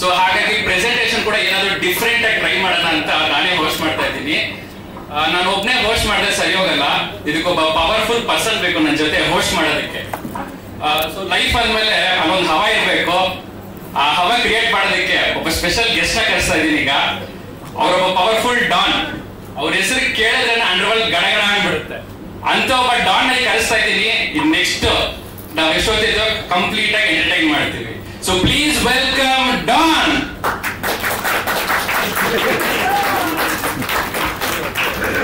So ಹಾಗಾಗಿ presentation ಕೂಡ ಏನಾದ್ರು ಡಿಫ್ರೆಂಟ್ ಆಗಿ ಟ್ರೈ ಮಾಡೋಣ ಅಂತ ನಾನೇ ಹೋಸ್ಟ್ ಮಾಡ್ತಾ ಇದ್ದೀನಿ. ನಾನು ಒಬ್ನೇ ಹೋಸ್ಟ್ ಮಾಡಿದ್ರೆ ಸರಿ ಹೋಗಲ್ಲ, ಇದಕ್ಕೊಬ್ಬ ಪವರ್ಫುಲ್ ಪರ್ಸನ್ ಬೇಕು ನನ್ನ ಜೊತೆ ಹೋಸ್ಟ್ ಮಾಡೋದಕ್ಕೆ. ಸೊ ಲೈಫ್ ಅಂದ್ಮೇಲೆ ಅಲ್ಲೊಂದು ಹವಾ ಇರಬೇಕು. ಆ ಹವಾ ಕ್ರಿಯೇಟ್ ಮಾಡೋದಕ್ಕೆ ಒಬ್ಬ ಸ್ಪೆಷಲ್ ಗೆಸ್ಟ್ ನ ಕರೆಸ್ತಾ ಇದ್ದೀನಿ ಈಗ. ಅವರೊಬ್ಬ ಪವರ್ಫುಲ್ ಡಾನ್. ಅವ್ರ ಹೆಸರು ಕೇಳಿದ್ರೆ ಅಂಡರ್ವರ್ಲ್ಡ್ ಗಡಗಡ ಆಗ್ಬಿಡುತ್ತೆ ಅಂತ ಒಬ್ಬ ಡಾನ್ ನಲ್ಲಿ ಕರೆಸ್ತಾ ಇದ್ದೀನಿ. ಇನ್ ನೆಕ್ಸ್ಟ್ ನಾವು ಎಷ್ಟೊತ್ತಿದ್ದು ಕಂಪ್ಲೀಟ್ ಆಗಿ ಎಂಟರ್ಟೈನ್ ಮಾಡ್ತೀವಿ. So please welcome Don.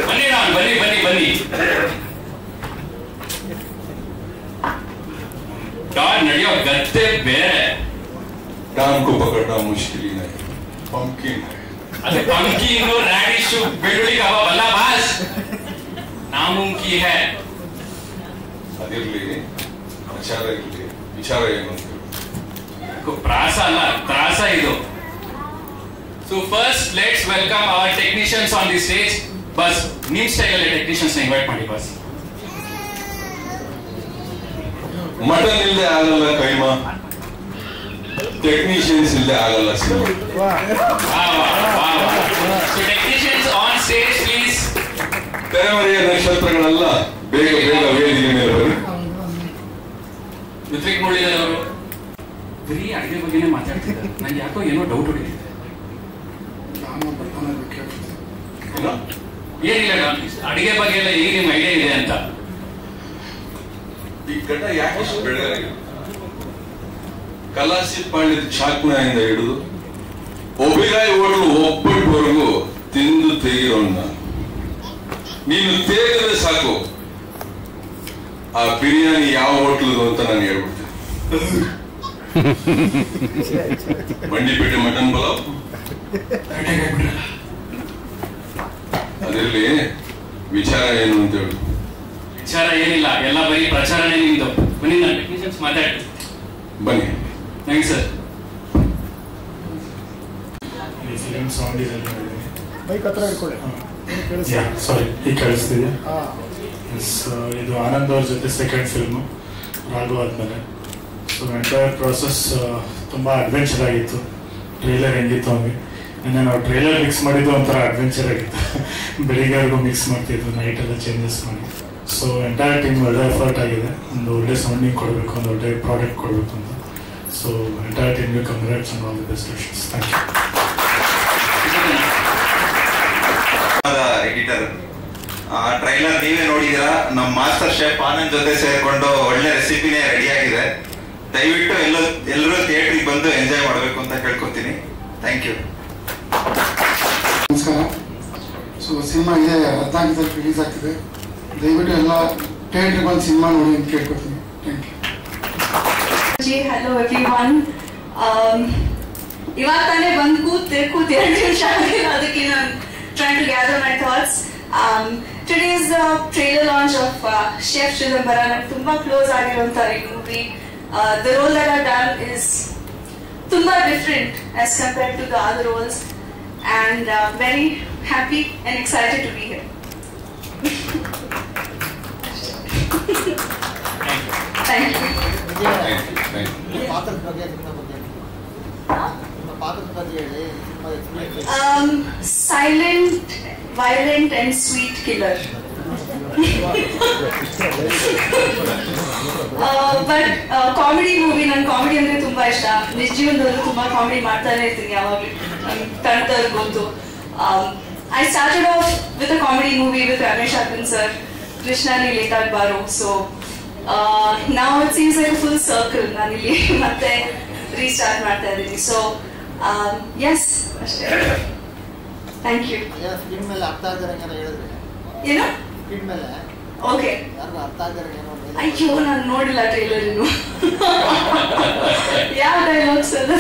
ಬನ್ನಿ ಡಾನ್, ಬನ್ನಿ ಬನ್ನಿ ಬನ್ನಿ. ಡಾನ್ ನಡೆಯೋ ಗತ್ತೆ ಬೇರೆ. ಡಾನ್ को पकड़ना मुश्किल ही नहीं, पंपकिन है. अरे पंपकिन और रैडिश ಬೆಳ್ಳುಳ್ಳಿ ಕಬಾಬ್ ಅಲ್ಲ ಬಾಸ್, ನಾಮುಂಕಿ ಹೈ. ಅದಿರ್ಲಿ, ವಿಚಾರ ಏನು ಅಂತ ಪ್ರಾಸ ಅಲ್ಲ ತ್ರಾಸ ಇದು. So first let's welcome our technicians on the stage. ಬಸ್ ನಿಮ್ ಸ್ಟೈಲ್ ಅಲ್ಲಿ ಟೆಕ್ನಿಷಿಯನ್ಸ್ ಇನ್ವೈಟ್ ಮಾಡಿ ಬಸ್. ಮಟನ್ ಇಲ್ಲದೆ ಆಗಲ್ಲ ಕೈಮಾ, ಟೆಕ್ನಿಷಿಯನ್ಸ್ ಇಲ್ಲದೆ ಆಗಲ್ಲ cinema. So technicians on stage please. ತೆರೆಮರೆಯ ನಕ್ಷತ್ರಗಳೆಲ್ಲ ಬೇಗ ಬೇಗ ವೇದಿಕೆ ಮೇಲೆ ಬರು. ಋತ್ವಿಕ್ ಮುರಳೀಧರ್ ಅವರು ಬರೀ ಅಡುಗೆ ಬಗ್ಗೆನೇ ಮಾತಾಡ್ತಿದ್ದಾರೆ. ನಂಗೆ ಯಾಕೋ ಏನೋ ಡೌಟ್ ಹೊಡಿತಿದೆ. ಏನಿಲ್ಲ ಅಡುಗೆ ಬಗ್ಗೆ ಎಲ್ಲ ಈಗ ನಿಮ್ ಐಡಿಯಾ ಇದೆ ಅಂತ. ಈ ಘಟ ಯಾಕೆ ಬೆಳೆದ ಕಲಾಸಿ ಪಾಂಡ್ಯದ ಚಾಕ್ನಾಯಿಂದ ಹಿಡಿದು ಒಬಿರಾಯ್ ಹೋಟೆಲ್ ಒಬ್ಬಟ್ಟವರೆಗೂ ತಿಂದು ತೆಗಿರೋಣ. ನೀನು ತೇಗಿದ್ರೆ ಸಾಕು ಆ ಬಿರಿಯಾನಿ ಯಾವ ಹೋಟ್ಲದು ಅಂತ ನಾನು ಹೇಳ್ಬಿಡ್ತೇನೆ. ಬಂಡಿಪೇಟೆ ಮಟನ್ ಪಲಾವ್. ಅದರಲ್ಲಿ ವಿಚಾರ ಏನು ಅಂತ ಹೇಳಿ. ವಿಚಾರ ಏನಿಲ್ಲ, ಎಲ್ಲ ಬರೀ ಪ್ರಚಾರನೇ ನಿಮ್ದು. ಬನ್ನಿ ನಾನು ಟೆಕ್ನಿಷಿಯನ್ಸ್ ಮಾತಾಡಿ. ಬನ್ನಿ. Thanks sir. ಫಿಲಿಮ್ ಸೌಂಡ್ ಇದೆ. ಬೈಕ್ ಹತ್ರ ಇಟ್ಕೊಳ್ಳಿ. ಸಾರಿ, ಈಗ ಕೇಳಿಸ್ತಿದೆ. ಇದು ಆನಂದ್ ಅವ್ರ ಜೊತೆ ಸೆಕೆಂಡ್ ಫಿಲ್ಮು ರಾಘು ಆದ್ಮೇಲೆ. ಸೊ ಎಂಟೈರ್ ಪ್ರಾಸೆಸ್ ತುಂಬ ಅಡ್ವೆಂಚರ್ ಆಗಿತ್ತು. ಟ್ರೈಲರ್ ಹೆಂಗಿತ್ತು ಹಂಗೆ. ನಿನ್ನೆ ನಾವು ಟ್ರೈಲರ್ ಮಿಕ್ಸ್ ಮಾಡಿದ್ದು ಒಂಥರ ಅಡ್ವೆಂಚರ್ ಆಗಿತ್ತು. ಬೆಳಿಗ್ಗೆವರೆಗೂ ಮಿಕ್ಸ್ ಮಾಡ್ತಿದ್ವಿ, ನೈಟ್ ಎಲ್ಲ ಚೇಂಜಸ್ ಮಾಡಿ. ಸೊ ಎಂಟೈರ್ ಟೀಮ್ ಒಳ್ಳೆ ಎಫರ್ಟ್ ಆಗಿದೆ. ಒಂದು ಒಳ್ಳೆ ಸೌಂಡಿಂಗ್ ಕೊಡಬೇಕು, ಒಂದು ಒಳ್ಳೆ ಪ್ರಾಡಕ್ಟ್ ಕೊಡಬೇಕು ಅಂತ. ಸೊ ಎಂಟೈರ್ ಟೀಮ್ಗೆ congrats and all the best wishes. Thank you. Editor, trailer ನೀವೇ ನೋಡಿದ್ದೀರಾ. ನಮ್ಮ ಮಾಸ್ಟರ್ ಶೆಫ್ ಆನಂದ್ ಜೊತೆ ಸೇರ್ಕೊಂಡು ಒಳ್ಳೆ ರೆಸಿಪಿನೇ ರೆಡಿ ಆಗಿದೆ. ದಯವಿಟ್ಟು ಎಲ್ಲರೂ ಥಿಯೇಟ್ರಿಗೆ ಬಂದು ಎಂಜಾಯ್ ಮಾಡಬೇಕು ಅಂತ ಕೇಳ್ಕೊತೀನಿ. Thank you. ನಮಸ್ಕಾರ. ಸೊ ಸಿನಿಮಾ ಇದೆ 14 ತಾರೀಕು ರಿಲೀಸ್ ಆಗ್ತಿದೆ. ದಯವಿಟ್ಟು ಎಲ್ಲ ಥಿಯೇಟ್ರಿಗೆ ಬಂದು ಸಿನಿಮಾ ನೋಡಿ ಅಂತ ಕೇಳ್ಕೊತೀನಿ. Thank you. Hello everyone. ಇವಾಗ ತಾನೇ ಬಂದು ಕೂತ್ 2 ನಿಮಿಷ ಆಗಿಲ್ಲ, ಅದಕ್ಕೆ ನಾನು trying to gather my thoughts. Today is the trailer launch of Chef Chidambara. I'm tumba close ಆಗಿರುವಂತ ಈ movie. The role that I've done is tumba different as compared to the other roles, and very happy and excited to be here. Thank you. Silent, violent and sweet killer. But comedy movie, nan comedy andre tumba ishta. Niz jeevanadallu tumba comedy ಮಾಡ್ತಾನೆ ಇರ್ತೀನಿ ಯಾವಾಗಲೂ. ಕನ್ನಡದಲ್ಲಿ ಗೊತ್ತು. I started off with a comedy movie with Ramesh Arpan sir, Krishna ni lekak baro. So now it seems like a full circle. ನಾನು ಇಲ್ಲಿ ಮತ್ತೆ restart ಮಾಡ್ತಾ ಇದ್ದೀನಿ. So yes, ಅಷ್ಟೇ. Thank you. ಸ್ಕ್ರೀನ್ ಮೇಲೆ ಅರ್ಥ ಆಗದೆ ಹೇಳಿದ್ರೆ ಏನು ಸ್ಕ್ರೀನ್ ಮೇಲೆ ಓಕೆ ಯಾರು ಅರ್ಥ ಆಗದೆ ಅಯ್ಯೋ ನಾನು ನೋಡಿಲ್ಲ ಟ್ರೈಲರ್ ಇನ್ನು. ಯಾವ ಡೈಲಾಗ್ಸ್ ಅದು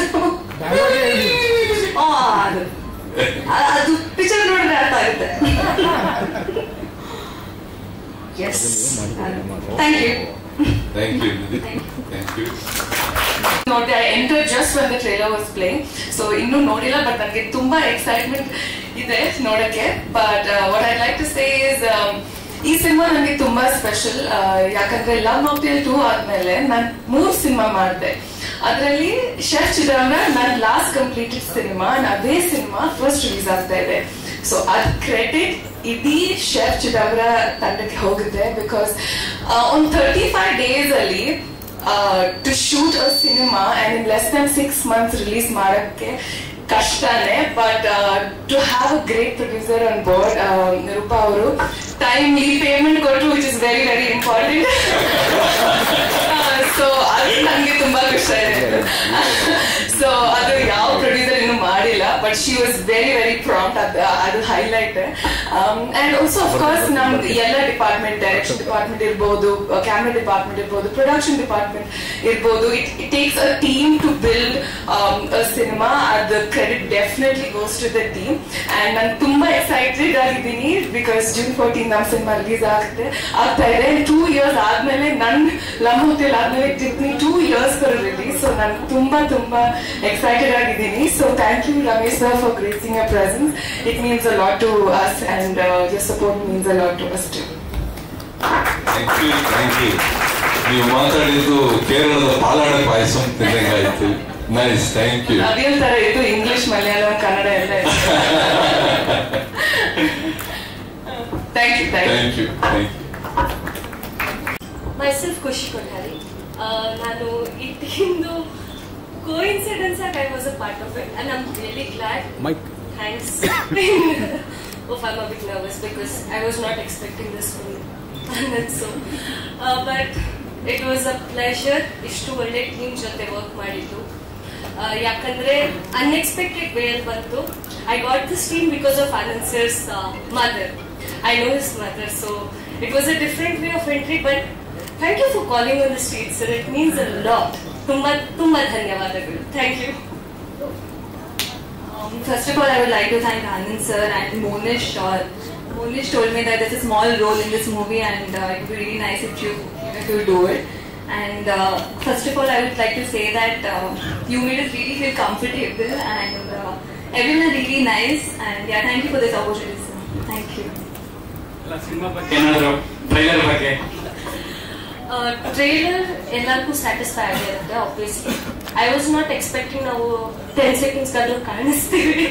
ಅದು ಪಿಕ್ಚರ್ ನೋಡಿದ್ರೆ ಅರ್ಥ ಆಗುತ್ತೆ. Yes thank you. Thank you. Thank you. I entered just when the trailer was playing, so ಇನ್ನೂ ನೋಡಿಲ್ಲ, ಬಟ್ ನನಗೆ ತುಂಬಾ ಎಕ್ಸೈಟ್ಮೆಂಟ್ ಇದೆ ನೋಡಕ್ಕೆ. But what I'd like to say is ಈ ಸಿನಿಮಾ ನನಗೆ ತುಂಬಾ ಸ್ಪೆಷಲ್. ಯಾಕಂದ್ರೆ ಲವ್ ಮಾಕ್ಟೇಲ್ 2 ಆದ್ಮೇಲೆ ನಾನು 3 ಸಿನಿಮಾ ಮಾಡಿದೆ. ಅದರಲ್ಲಿ ಶೆಫ್ ಚಿದಾಂಬರ ನನ್ನ ಲಾಸ್ಟ್ ಕಂಪ್ಲೀಟೆಡ್ ಸಿನಿಮಾ, ಅದೇ ಸಿನಿಮಾ ಫಸ್ಟ್ ರಿಲೀಸ್ ಆಗ್ತಾ ಇದೆ. ಸೊ ಅದ್ ಕ್ರೆಡಿಟ್ ಇಡೀ ಶೆಫ್ ಚಿದಾಂಬರ ತಂಡಕ್ಕೆ ಹೋಗುತ್ತೆ. ಬಿಕಾಸ್ ಒಂದು 35 days ಅಲ್ಲಿ to shoot a cinema and in less than 6 months release ಮಾಡಕ್ಕೆ ಕಷ್ಟನೇ. But to have a great producer on board, Nirupa ಅವರು ಟೈಮ್ಲಿ ಪೇಮೆಂಟ್ ಕೊಟ್ಟರು, which is very very important. So ಅದು ನನಗೆ ತುಂಬಾ ಖುಷಿ ಇದೆ. ಸೊ ಅದು ಯಾವ ಪ್ರೊಡ್ಯೂಸರ್ ಇನ್ನೂ ಮಾಡಿಲ್ಲ, but she was very very prompt. ಅದು highlight. And also of course ನಮ್ದು ಎಲ್ಲ ಡಿಪಾರ್ಟ್ಮೆಂಟ್, ಡೈರೆಕ್ಷನ್ ಡಿಪಾರ್ಟ್ಮೆಂಟ್ ಇರ್ಬೋದು, ಕ್ಯಾಮ್ರಾ ಡಿಪಾರ್ಟ್ಮೆಂಟ್ ಇರ್ಬೋದು, ಪ್ರೊಡಕ್ಷನ್ ಡಿಪಾರ್ಟ್ಮೆಂಟ್ ಇರ್ಬೋದು, it takes a team to build a cinema. ಅದು credit definitely goes to the team. And ನಾನು ತುಂಬಾ excited ಆಗಿದ್ದೀನಿ ಬಿಕಾಸ್ June 14 ನಮ್ಮ ಸಿನಿಮಾ ರಿಲೀಸ್ ಆಗ್ತಾ ಇದೆ. 2 years ಆದ್ಮೇಲೆ ನನ್ ಲಂಬೋತಿಲ್ ಆದ್ಮೇಲೆ 2 years ಫಾರ್ ರಿಲೀಸ್. ಸೊ ನಾನು ತುಂಬಾ ತುಂಬಾ ಎಕ್ಸೈಟೆಡ್ ಆಗಿದ್ದೀನಿ. So thank you Ramesh sir for gracing your presence. It means a lot to us and your support means a lot to us too. Thank you. ನೀವು ಮಾತಾಡಿದ್ದು ಕೇರಳದ ಪಾಲಾಡ ಪಾಯಸ ತಿನ್ನಂಗಾಯ್ತು. Nice, thank you. ಅದೇ ತರ ಇದು ಇಂಗ್ಲಿಷ್, ಮಲಯಾಳಂ, ಕನ್ನಡ ಎಲ್ಲ ಇದೆ. Thank you. Thank you. Myself Khushi Kottari. ನಾನು ಈ ಟೀಮ್ದು ಕೋಇನ್ಸಿಡೆನ್ಸ್ ಆಗಿ I was a part of it and I am really glad. Thanks. Oh, I'm a bit nervous because I was not expecting this film. So, but it was a pleasure. ಇಷ್ಟು ಒಳ್ಳೆ team ಜೊತೆ work ಮಾಡಿದ್ದು. ಯಾಕಂದ್ರೆ unexpected way ಅಲ್ಲಿ ಬಂತು. I got this team because of Anand sir's mother. I know his mother, so it was a different way of entry. But thank you for calling on the street, sir. It means a lot. ತುಂಬಾ ಧನ್ಯವಾದಗಳು. Thank you. First of all, I would like to thank Anand sir and Monish. Monish told me that there's a small role in this movie and it would be really nice if you do it. And first of all, I would like to say that you made us really feel comfortable and everyone really nice. And yeah, thank you for this opportunity, sir. Thank you. Cinema ಬಗ್ಗೆ ಏನಾದ್ರು trailer ಬಗ್ಗೆ? Trailer ಎಲ್ಲರಿಗೂ satisfy ಆಗಿರುತ್ತೆ. Obviously I was not expecting ನಾವು 10 seconds ಕಾಣಿಸ್ತೀವಿ.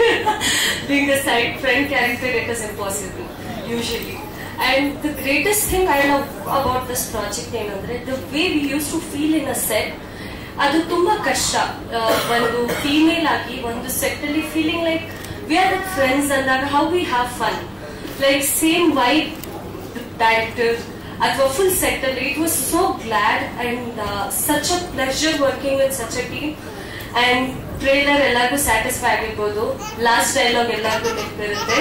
Being a side friend character, it is impossible usually. And the greatest thing I love about this project ಏನಂದ್ರೆ the way we used to feel in a set. ಅದು ತುಂಬಾ ಕಷ್ಟ. ಒಂದು female ಆಗಿ ಒಂದು set ಅಲ್ಲಿ feeling like we are with friends ಅಂದಾಗ how we have fun, like same vibe director ಅಥವಾ ಫುಲ್ ಸೆಟ್ ಅಲ್ಲಿ. It was so glad and such a pleasure working with such a team. And trailer ಎಲ್ಲರಿಗೂ satisfy ಆಗಿರ್ಬೋದು. Last dialogue ಎಲ್ಲರಿಗೂ ನೆನಪಿರುತ್ತೆ.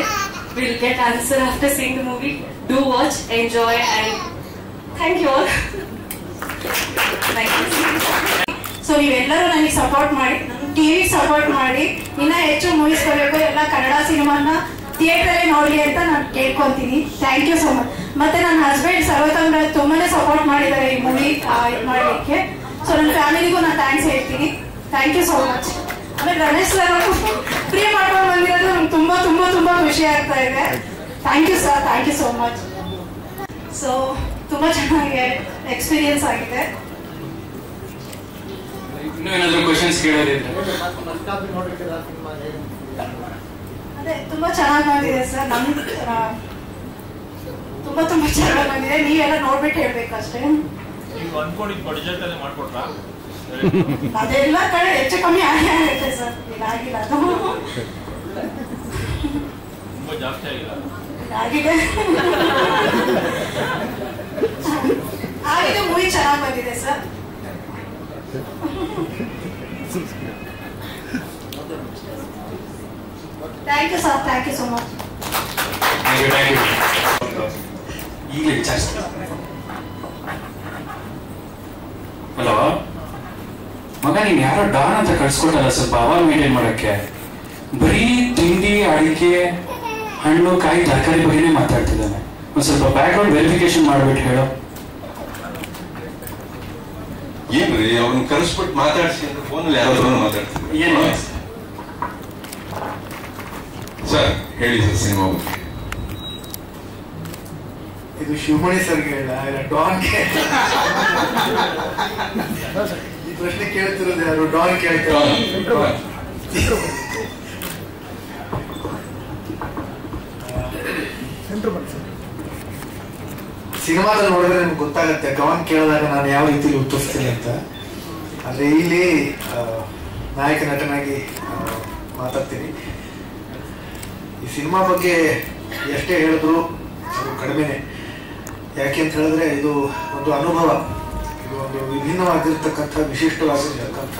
Will get answer after seeing the movie. Do watch, enjoy and thank you all. So ನೀವೆಲ್ಲರೂ ನನಗೆ support ಮಾಡಿ, TV support ಮಾಡಿ, ಇನ್ನ ಹೆಚ್ಚು ಮೂವೀಸ್ ಬರಬೇಕು. ಎಲ್ಲ ಕನ್ನಡ ಸಿನಿಮಾನ ಥಿಯೇಟರ್ ನೋಡ್ಲಿ ಅಂತ ನಾನು ಕೇಳ್ಕೊಂತೀನಿ. Thank you so much. ಮತ್ತೆ ನನ್ನ ಹಸ್ಬೆಂಡ್ ಸರ್ವತಂತ್ರ ತುಂಬಾನೇ ಸಪೋರ್ಟ್ ಮಾಡಿದ್ದಾರೆ ಈ ಮೂವಿ ಮಾಡ್ಲಿಕ್ಕೆ. ಸೊ ನನ್ನ ಫ್ಯಾಮಿಲಿಗೂ ನಾನು ಥ್ಯಾಂಕ್ಸ್ ಹೇಳ್ತೀನಿ. Thank you so much. ಆಮೇಲೆ ಗಣೇಶ್ ಸರ್ ಫ್ರೀ ಮಾಡ್ಕೊಂಡು ಬಂದಿರೋದು ನಮ್ಗೆ ತುಂಬಾ ತುಂಬಾ ತುಂಬಾ ಖುಷಿ ಆಗ್ತಾ ಇದೆ. Thank you sir, thank you so much. So ತುಂಬಾ ಚೆನ್ನಾಗಿ ಎಕ್ಸ್ಪೀರಿಯನ್ಸ್ ಆಗಿದೆ. ಏನಾದ್ರು ಕ್ವಶನ್ಸ್ ಕೇಳೋದಿದ್ರೆ? ಅದೇ ತುಂಬಾ ಚೆನ್ನಾಗಿ ಬಂದಿದೆ ಸರ್. ನಮ್ಗೆ ತುಂಬಾ ತುಂಬಾ ಚೆನ್ನಾಗಿ ಬಂದಿದೆ. ನೀವೆಲ್ಲ ನೋಡ್ಬಿಟ್ಟು ಹೇಳ್ಬೇಕಷ್ಟೇ. ಅದೆಲ್ಲ ಕಡೆ ಹೆಚ್ಚು ಕಮ್ಮಿ ಆಗುತ್ತೆ ಸರ್. ಇದಾಗಿಲ್ಲ, ಅದು ಆಗಿದೆ. ಮೂವಿ ಚೆನ್ನಾಗಿ ಬಂದಿದೆ sir. Thank you sir, thank you so much. Hello ಮಗ, ನೀನ್ ಯಾರೋ ಡಾನ್ ಅಂತ ಕಳ್ಸ್ಕೊಟ್ಟಲ್ಲ, ಸ್ವಲ್ಪ ಅವಾಗ ಮೇಂಟೈನ್ ಮಾಡಕ್ಕೆ. ಬರೀ ತಿಂಡಿ, ಅಡಿಕೆ, ಹಣ್ಣು, ಕಾಯಿ, ತರಕಾರಿ ಬಗ್ಗೆನೇ ಮಾತಾಡ್ತಿದ್ದಾನೆ. ಒಂದ್ ಸ್ವಲ್ಪ ಬ್ಯಾಕ್ ಗ್ರೌಂಡ್ ವೆರಿಫಿಕೇಶನ್ ಮಾಡ್ಬಿಟ್ಟು ಹೇಳೋ. ಏನ್ರಿ ಅವ್ರನ್ನ ಕರೆಸ್ಬಿಟ್ಟು ಮಾತಾಡ್ಸಿ ಅಂದ್ರೆ ಫೋನಲ್ಲಿ ಯಾರಾದ್ರೂ ಮಾತಾಡ್ತೀವಿ. ಏನು ಸರ್ ಹೇಳಿ ಸರ್ ಸಿನಿಮಾ ಬಗ್ಗೆ. ಇದು ಶಿವಮಣಿ ಸರ್ಗೆ ಹೇಳ, ಡಾನ್ಗೆ ಪ್ರಶ್ನೆ ಕೇಳ್ತಿರೋದು ಯಾರು? ಡಾನ್ ಕೇಳ್ತಾರೆ. ಸಿನಿಮಾದಲ್ಲಿ ನೋಡಿದ್ರೆ ನಿಮ್ಗೆ ಗೊತ್ತಾಗತ್ತೆ ಡಾನ್ ಕೇಳಿದಾಗ ನಾನು ಯಾವ ರೀತಿಲಿ ಉತ್ತರಿಸ್ತೀನಿ ಅಂತ. ಆದ್ರೆ ಇಲ್ಲಿ ನಾಯಕ ನಟನಾಗಿ ಮಾತಾಡ್ತೀನಿ. ಈ ಸಿನಿಮಾ ಬಗ್ಗೆ ಎಷ್ಟೇ ಹೇಳಿದ್ರು ಅದು ಕಡಿಮೆನೆ. ಯಾಕೆ ಅಂತ ಹೇಳಿದ್ರೆ ಇದು ಒಂದು ಅನುಭವ, ಇದು ಒಂದು ವಿಭಿನ್ನವಾಗಿರ್ತಕ್ಕಂಥ ವಿಶಿಷ್ಟವಾಗಿರ್ತಕ್ಕಂಥ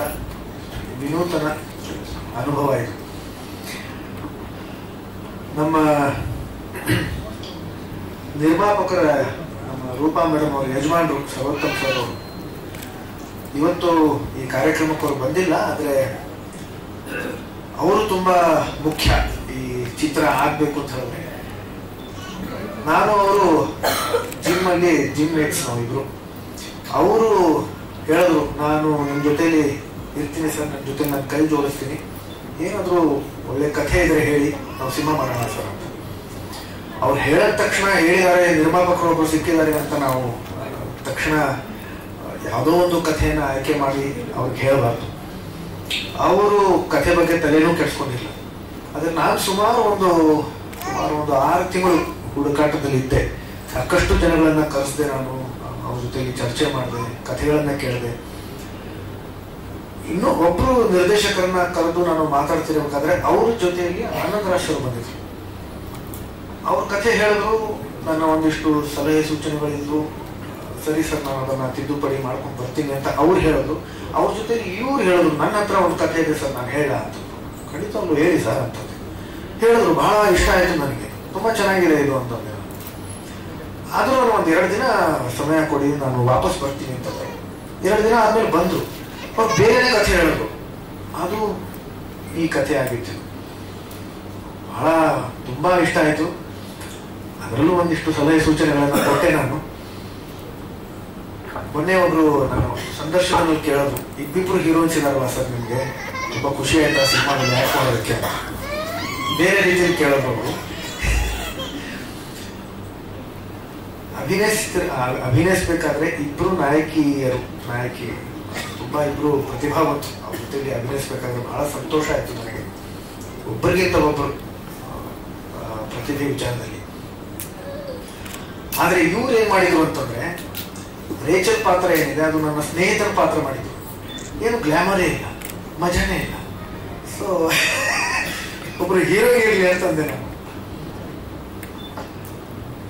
ವಿನೂತನ ಅನುಭವ ಇದು. ನಮ್ಮ ನಿರ್ಮಾಪಕರ ನಮ್ಮ ರೂಪಾ ಮೇಡಮ್ ಅವರು ಯಜಮಾನರು ಸರ್ವೋತ್ತಮ್ ಸರ್ ಅವರು ಇವತ್ತು ಈ ಕಾರ್ಯಕ್ರಮಕ್ಕೆ ಅವರು ಬಂದಿಲ್ಲ. ಆದರೆ ಅವರು ತುಂಬಾ ಮುಖ್ಯ ಈ ಚಿತ್ರ ಆಗ್ಬೇಕು ಅಂತ ಹೇಳಿದ್ರೆ. ನಾನು ಅವರು ಜಿಮ್ ಮೇಟ್ಸ್ ನಾವಿಬ್ರು. ಅವರು ಹೇಳಿದ್ರು ನಾನು ನನ್ನ ಜೊತೆಲಿ ಇರ್ತೀನಿ ಸರ್, ನನ್ನ ಜೊತೆ ನಾನು ಕೈ ಜೋಡಿಸ್ತೀನಿ, ಏನಾದರೂ ಒಳ್ಳೆ ಕಥೆ ಇದ್ರೆ ಹೇಳಿ ನಾವು ಸಿನಿಮಾ ಮಾಡೋಣ ಸರ್ ಅಂತ. ಅವ್ರು ಹೇಳಿದ ತಕ್ಷಣ ಹೇಳಿದ್ದಾರೆ, ನಿರ್ಮಾಪಕರೊಬ್ಬರು ಸಿಕ್ಕಿದ್ದಾರೆ ಅಂತ ನಾವು ತಕ್ಷಣ ಯಾವುದೋ ಒಂದು ಕಥೆಯನ್ನು ಆಯ್ಕೆ ಮಾಡಿ ಅವ್ರಿಗೆ ಹೇಳಬಾರ್ದು. ಅವರು ಕಥೆ ಬಗ್ಗೆ ತಲೆನೂ ಕೆಡಿಸ್ಕೊಂಡಿಲ್ಲ. ಆದರೆ ನಾನು ಸುಮಾರು ಒಂದು 6 ತಿಂಗಳು ಹುಡುಕಾಟದಲ್ಲಿ ಇದ್ದೆ. ಸಾಕಷ್ಟು ಜನಗಳನ್ನ ಕರೆಸಿದೆ, ನಾನು ಅವ್ರ ಜೊತೆಲಿ ಚರ್ಚೆ ಮಾಡಿದೆ, ಕಥೆಗಳನ್ನ ಕೇಳಿದೆ. ಇನ್ನೂ ಒಬ್ರು ನಿರ್ದೇಶಕರನ್ನ ಕರೆದು ನಾನು ಮಾತಾಡ್ತಿರ್ಬೇಕಾದ್ರೆ ಅವ್ರ ಜೊತೆಯಲ್ಲಿ ಆನಂದ್ ರಾಶ್ ಅವರು ಬಂದಿದ್ರು. ಅವ್ರ ಕಥೆ ಹೇಳಿದ್ರು, ನನ್ನ ಒಂದಿಷ್ಟು ಸಲಹೆ ಸೂಚನೆಗಳಿದ್ರು. ಸರಿ ಸರ್, ನಾನು ಅದನ್ನ ತಿದ್ದುಪಡಿ ಮಾಡ್ಕೊಂಡು ಬರ್ತೀನಿ ಅಂತ ಅವ್ರು ಹೇಳಿದ್ರು. ಅವ್ರ ಜೊತೆ ಇವ್ರು ಹೇಳಿದ್ರು, ನನ್ನ ಹತ್ರ ಒಂದು ಕಥೆ ಇದೆ ಸರ್, ನಾನು ಹೇಳ ಅಂತ. ಖಂಡಿತ ಅವ್ರು ಹೇಳಿ ಸರ್ ಅಂತ ಹೇಳಿದ್ರು. ಬಹಳ ಇಷ್ಟ ಆಯ್ತು ನನಗೆ, ತುಂಬಾ ಚೆನ್ನಾಗಿದೆ ಇದು ಅಂತಂದ್ರೆ. ಆದ್ರೂ ನಾನು ಒಂದು 2 ದಿನ ಸಮಯ ಕೊಡಿ, ನಾನು ವಾಪಸ್ ಬರ್ತೀನಿ ಅಂತ. 2 ದಿನ ಆದ್ಮೇಲೆ ಬಂದ್ರು. ಅವ್ರು ಬೇರೆ ಕಥೆ ಹೇಳಿದ್ರು. ಅದು ಈ ಕಥೆ ಆಗಿತ್ತು. ಬಹಳ ತುಂಬಾ ಇಷ್ಟ ಆಯ್ತು. ಅದರಲ್ಲೂ ಒಂದಿಷ್ಟು ಸಲಹೆ ಸೂಚನೆಗಳನ್ನ ಕೊಟ್ಟೆ ನಾನು. ಮೊನ್ನೆ ಒಬ್ರು ನಾನು ಸಂದರ್ಶನದಲ್ಲಿ ಕೇಳೋದು, ಇಬ್ಬಿಬ್ರು ಹೀರೋಯಿನ್ಸ್ ಇದಾರಲ್ಲ ಸರ್, ನಿಮ್ಗೆ ತುಂಬಾ ಖುಷಿ ಆಯ್ತಾ ಸಿನಿಮಾದಲ್ಲಿ ಆಕ್ಟ್ ಮಾಡೋದಕ್ಕೆ? ಬೇರೆ ರೀತಿಯಲ್ಲಿ ಕೇಳೋದು. ಅವರು ಅಭಿನಯಿಸ್ಬೇಕಾದ್ರೆ ಇಬ್ರು ನಾಯಕಿ ತುಂಬಾ ಇಬ್ರು ಪ್ರತಿಭಾವಂತರು. ಅವ್ರ ಜೊತೆಗೆ ಅಭಿನಯಿಸ್ಬೇಕಾದ್ರೆ ಬಹಳ ಸಂತೋಷ ಆಯ್ತು ನನಗೆ, ಒಬ್ಬರಿಗಿಂತ ಒಬ್ಬರು ಪ್ರತಿಭೆ ವಿಚಾರದಲ್ಲಿ. ಆದ್ರೆ ಇವ್ರು ಏನ್ ಮಾಡಿದ್ರು ಅಂತಂದ್ರೆ, ರೇಚಲ್ ಪಾತ್ರ ಏನಿದೆ ಅದು ನನ್ನ ಸ್ನೇಹಿತರ ಪಾತ್ರ ಮಾಡಿದ್ರು. ಏನು ಗ್ಲಾಮರೇ ಇಲ್ಲ, ಮಜಾನೇ ಇಲ್ಲ. ಸೊ ಒಬ್ರು ಹೀರೋ ಇರ್ಲಿ ಅಂತಂದೆ ನಾನು.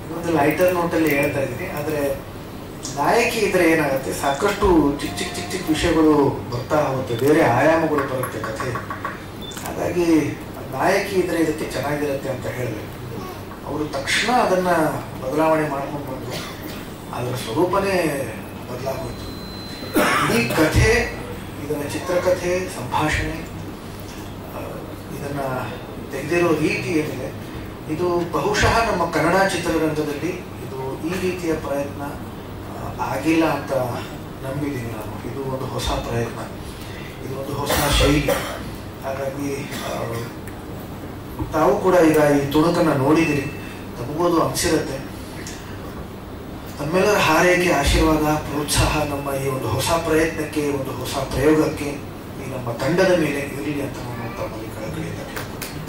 ಇನ್ನೊಂದು ಲೈಟರ್ ನೋಟಲ್ಲಿ ಹೇಳ್ತಾ ಇದ್ದೀನಿ. ಆದ್ರೆ ನಾಯಕಿ ಇದ್ರೆ ಏನಾಗುತ್ತೆ, ಸಾಕಷ್ಟು ಚಿಕ್ಕ ವಿಷಯಗಳು ಬರ್ತಾ ಹೋಗುತ್ತೆ, ಬೇರೆ ಆಯಾಮಗಳು ಬರುತ್ತೆ ಕಥೆ. ಹಾಗಾಗಿ ನಾಯಕಿ ಇದ್ರೆ ಇದಕ್ಕೆ ಚೆನ್ನಾಗಿರುತ್ತೆ ಅಂತ ಹೇಳಿದೆ. ಅವರು ತಕ್ಷಣ ಅದನ್ನ ಬದಲಾವಣೆ ಮಾಡ್ಕೊಂಡು ಬಂದ್ರು. ಅದರ ಸ್ವರೂಪನೇ ಬದಲಾಗೋಯ್ತು. ಈ ಕಥೆ, ಇದನ್ನ ಚಿತ್ರಕಥೆ, ಸಂಭಾಷಣೆ, ಇದನ್ನ ತೆಗೆದಿರೋ ರೀತಿ ಏನಿದೆ, ಇದು ಬಹುಶಃ ನಮ್ಮ ಕನ್ನಡ ಚಿತ್ರರಂಗದಲ್ಲಿ ಇದು ಈ ರೀತಿಯ ಪ್ರಯತ್ನ ಆಗಿಲ್ಲ ಅಂತ ನಂಬಿದ್ದೀನಿ ನಾನು. ಇದು ಒಂದು ಹೊಸ ಪ್ರಯತ್ನ, ಇದು ಒಂದು ಹೊಸ ಶೈಲಿ. ಹಾಗಾಗಿ ತಾವು ಕೂಡ ಈಗ ಈ ತುಣುಕನ್ನ ನೋಡಿದಿರಿ, ತಮಗೋದು ಅನಿಸಿರುತ್ತೆ. ತಮ್ಮೆಲ್ಲರ ಹಾರೈಕೆ, ಆಶೀರ್ವಾದ, ಪ್ರೋತ್ಸಾಹ ನಮ್ಮ ಈ ಒಂದು ಹೊಸ ಪ್ರಯತ್ನಕ್ಕೆ, ಒಂದು ಹೊಸ ಪ್ರಯೋಗಕ್ಕೆ, ಈ ನಮ್ಮ ತಂಡದ ಮೇಲೆ ಇರಲಿ ಅಂತ ನಾನು ತಮ್ಮಲ್ಲಿ ಕಳಕಳಿಯಿಂದ ಕೇಳ್ತೀನಿ.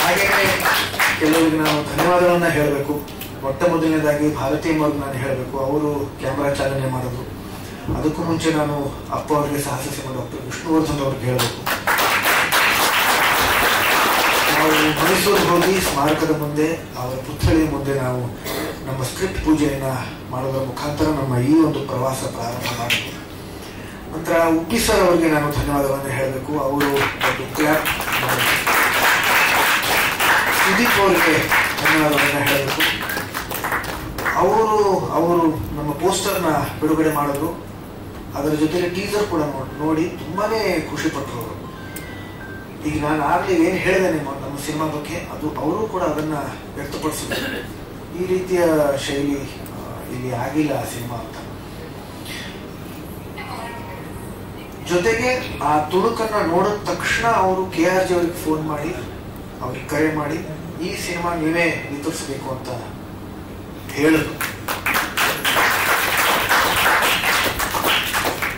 ಹಾಗೆಯೇ ಕೆಲವರಿಗೆ ನಾವು ಧನ್ಯವಾದಗಳನ್ನ ಹೇಳಬೇಕು. ಮೊಟ್ಟ ಮೊದಲನೇದಾಗಿ ಭಾರತೀಯ ಅವ್ರಿಗೆ ನಾನು ಹೇಳಬೇಕು. ಅವರು ಕ್ಯಾಮ್ರಾ ಚಾಲನೆ ಮಾಡಿದ್ರು. ಅದಕ್ಕೂ ಮುಂಚೆ ನಾನು ಅಪ್ಪ ಅವರಿಗೆ, ಸಾಹಸ ಸಿಂಹ ಡಾಕ್ಟರ್ ವಿಷ್ಣುವರ್ಧನ್ ಅವ್ರಿಗೆ ಹೇಳಬೇಕು. ನಾವು ಮೈಸೂರಿಗೆ ಹೋಗಿ ಸ್ಮಾರಕದ ಮುಂದೆ, ಅವರ ಪುತ್ಥಳಿ ಮುಂದೆ ನಾವು ನಮ್ಮ ಸ್ಕ್ರಿಪ್ಟ್ ಪೂಜೆಯನ್ನ ಮಾಡೋದರ ಮುಖಾಂತರ ನಮ್ಮ ಈ ಒಂದು ಪ್ರವಾಸ ಪ್ರಾರಂಭ ಮಾಡಬೇಕು. ನಂತರ ಉಪ್ಪಿ ಸರ್ ಅವರಿಗೆ ನಾನು ಧನ್ಯವಾದವನ್ನು ಹೇಳಬೇಕು. ಅವರು ಒಂದು ಕ್ಲಾಪ್. ಸುದೀಪ್ ಅವರಿಗೆ ಧನ್ಯವಾದವನ್ನು ಹೇಳಬೇಕು. ಅವರು ನಮ್ಮ ಪೋಸ್ಟರ್ನ ಬಿಡುಗಡೆ ಮಾಡಿದ್ರು. ಅದರ ಜೊತೆಗೆ ಟೀಸರ್ ಕೂಡ ನೋಡಿ ತುಂಬಾನೇ ಖುಷಿ ಪಟ್ಟರು ಅವರು. ಈಗ ನಾನು ಆಗ್ಲೇ ಏನು ಹೇಳಿದೆ ನಮ್ಮ ಸಿನಿಮಾ ಬಗ್ಗೆ, ಅದು ಅವರು ಕೂಡ ಅದನ್ನ ವ್ಯಕ್ತಪಡಿಸಿದ್ರು. ಈ ರೀತಿಯ ಶೈಲಿ ಇಲ್ಲಿ ಆಗಿಲ್ಲ ಸಿನಿಮಾ ಅಂತ. ಜೊತೆಗೆ ಆ ತುಣುಕನ್ನ ನೋಡಿದ ತಕ್ಷಣ ಅವರು KRJ ಅವರಿಗೆ ಫೋನ್ ಮಾಡಿ, ಅವ್ರಿಗೆ ಕರೆ ಮಾಡಿ, ಈ ಸಿನಿಮಾ ನೀವೇ ವಿತರಿಸಬೇಕು ಅಂತ ಹೇಳಿದ್ರು.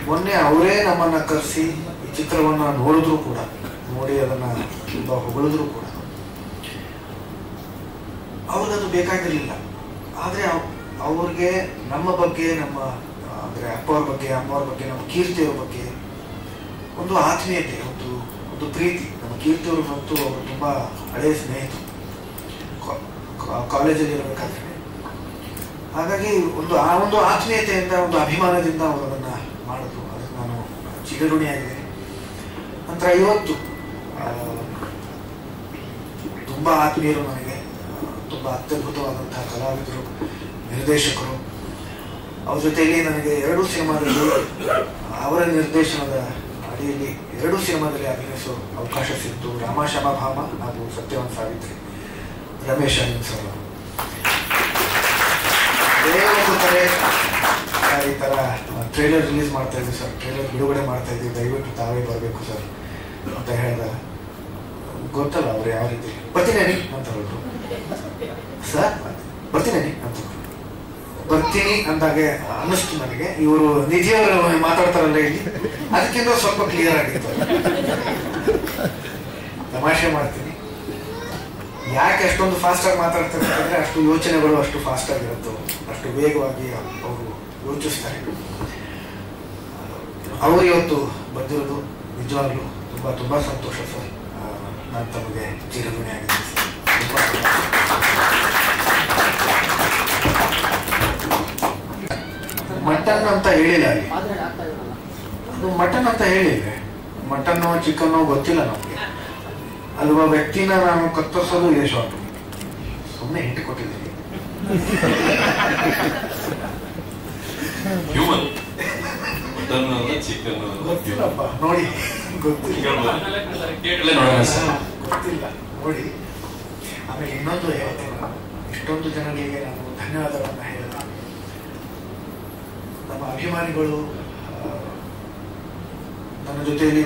ಮೊನ್ನೆ ಅವರೇ ನಮ್ಮನ್ನ ಕರೆಸಿ ಈ ಚಿತ್ರವನ್ನ ನೋಡಿದ್ರು ಕೂಡ, ನೋಡಿ ಅದನ್ನ ತುಂಬಾ ಹೊಗಳಿದ್ರು ಕೂಡ ಅವ್ರಿಗದು ಬೇಕಾಗಿರ್ಲಿಲ್ಲ. ಆದ್ರೆ ಅವ್ರಿಗೆ ನಮ್ಮ ಬಗ್ಗೆ, ನಮ್ಮ ಅಂದ್ರೆ ಅಪ್ಪವ್ರ ಬಗ್ಗೆ, ಅಮ್ಮವ್ರ ಬಗ್ಗೆ, ನಮ್ಮ ಕೀರ್ತಿಯವ್ರ ಬಗ್ಗೆ ಒಂದು ಆತ್ಮೀಯತೆ, ಒಂದು ಪ್ರೀತಿ. ನಮ್ಮ ಕೀರ್ತಿಯವರು ಮತ್ತು ಅವರು ತುಂಬಾ ಹಳೆಯ ಸ್ನೇಹಿತರು, ಕಾಲೇಜಲ್ಲಿ ಇರಬೇಕಾದ್ರೆ. ಹಾಗಾಗಿ ಆ ಒಂದು ಆತ್ಮೀಯತೆಯಿಂದ, ಒಂದು ಅಭಿಮಾನದಿಂದ ಅವರು ಅದನ್ನ ಮಾಡಿದ್ರು. ಅದಕ್ಕೆ ನಾನು ಚಿರಋಣಿಯಾಗಿದ್ದೇನೆ. ನಂತರ ಇವತ್ತು ತುಂಬಾ ಆತ್ಮೀಯರು ನನಗೆ, ತುಂಬಾ ಅತ್ಯದ್ಭುತವಾದಂತಹ ಕಲಾವಿದರು, ನಿರ್ದೇಶಕರು. ಅವ್ರ ಜೊತೆಯಲ್ಲಿ ನನಗೆ 2 ಸಿನಿಮಾದಲ್ಲಿ ಅವರ ನಿರ್ದೇಶನದ ಅಡಿಯಲ್ಲಿ 2 ಸಿನಿಮಾದಲ್ಲಿ ಅಭಿನಯಿಸೋ ಅವಕಾಶ ಸಿಕ್ತು. ರಾಮ ಶ್ಯಾಮ ಭಾಮ ಹಾಗೂ ಸತ್ಯವಂತ ಸಾವಿತ್ರಿ, ರಮೇಶ್ ಅನಿಲ್ ಸರ್. ಈ ತರ ಟ್ರೇಲರ್ ರಿಲೀಸ್ ಮಾಡ್ತಾ ಇದ್ವಿ ಸರ್, ಟ್ರೇಲರ್ ಬಿಡುಗಡೆ ಮಾಡ್ತಾ ಇದ್ವಿ, ದಯವಿಟ್ಟು ತಾವೇ ಬರಬೇಕು ಸರ್ ಅಂತ ಹೇಳಿದಾಗ ಗೊತ್ತಲ್ಲ ಅವ್ರು ಯಾವ ರೀತಿ ಬರ್ತೀನಿ ಅಂತ ಹೇಳಿದ್ರು. ಸರ್ ಬರ್ತೀನಿ ಅಂತ ಬರ್ತೀನಿ ಅಂದಾಗೆ ಅನ್ನಿಸ್ತು ನನಗೆ. ಇವರು ನಿಧಿಯವರು ಮಾತಾಡ್ತಾರಲ್ಲ ಇಲ್ಲಿ, ಅದಕ್ಕಿಂತ ಸ್ವಲ್ಪ ಕ್ಲಿಯರ್ ಆಗಿತ್ತು. ತಮಾಷೆ ಮಾಡ್ತೀನಿ. ಯಾಕೆ ಅಷ್ಟೊಂದು ಫಾಸ್ಟ್ ಆಗಿ ಮಾತಾಡ್ತಾರೆ ಅಂತಂದ್ರೆ ಅಷ್ಟು ಯೋಚನೆಗಳು ಅಷ್ಟು ಫಾಸ್ಟ್ ಆಗಿರುತ್ತೋ, ಅಷ್ಟು ವೇಗವಾಗಿ ಅವರು ಯೋಚಿಸ್ತಾರೆ. ಅವರು ಇವತ್ತು ಬಂದಿರೋದು ನಿಜವಾಗ್ಲೂ ತುಂಬಾ ತುಂಬಾ ಸಂತೋಷ ಸರ್. ನಾನು ತಮಗೆ ಚಿರಋಣಿಯಾಗಿದ್ದೀನಿ ಸರ್. ಮಟನ್ ಅಂತ ಹೇಳಿಲ್ಲ ಅಲ್ಲಿ, ಅದು ಮಟನ್ ಅಂತ ಹೇಳಿದ್ರೆ ಮಟನ್ನೋ ಚಿಕನ್ನೋ ಗೊತ್ತಿಲ್ಲ ನಮಗೆ. ಅಲ್ವಾ ವ್ಯಕ್ತಿನ ನಾನು ಕತ್ತರಿಸೋದು ಇದೆ ಶಾರ್ಟ್, ಸುಮ್ಮನೆ ಹಿಂಟು ಕೊಟ್ಟಿದ್ದೀನಿ. ಗೊತ್ತಿಲ್ಲಪ್ಪ, ನೋಡಿ ಗೊತ್ತಿಲ್ಲ ನೋಡಿ. ಆಮೇಲೆ ಇನ್ನೊಂದು ಹೇಳ್ತೇನೆ, ಇಷ್ಟೊಂದು ಜನಗಳಿಗೆ ನಾನು ಧನ್ಯವಾದಗಳನ್ನ ಹೇಳಿದೆ. ನಮ್ಮ ಅಭಿಮಾನಿಗಳು ನನ್ನ ಜೊತೆಯಲ್ಲಿ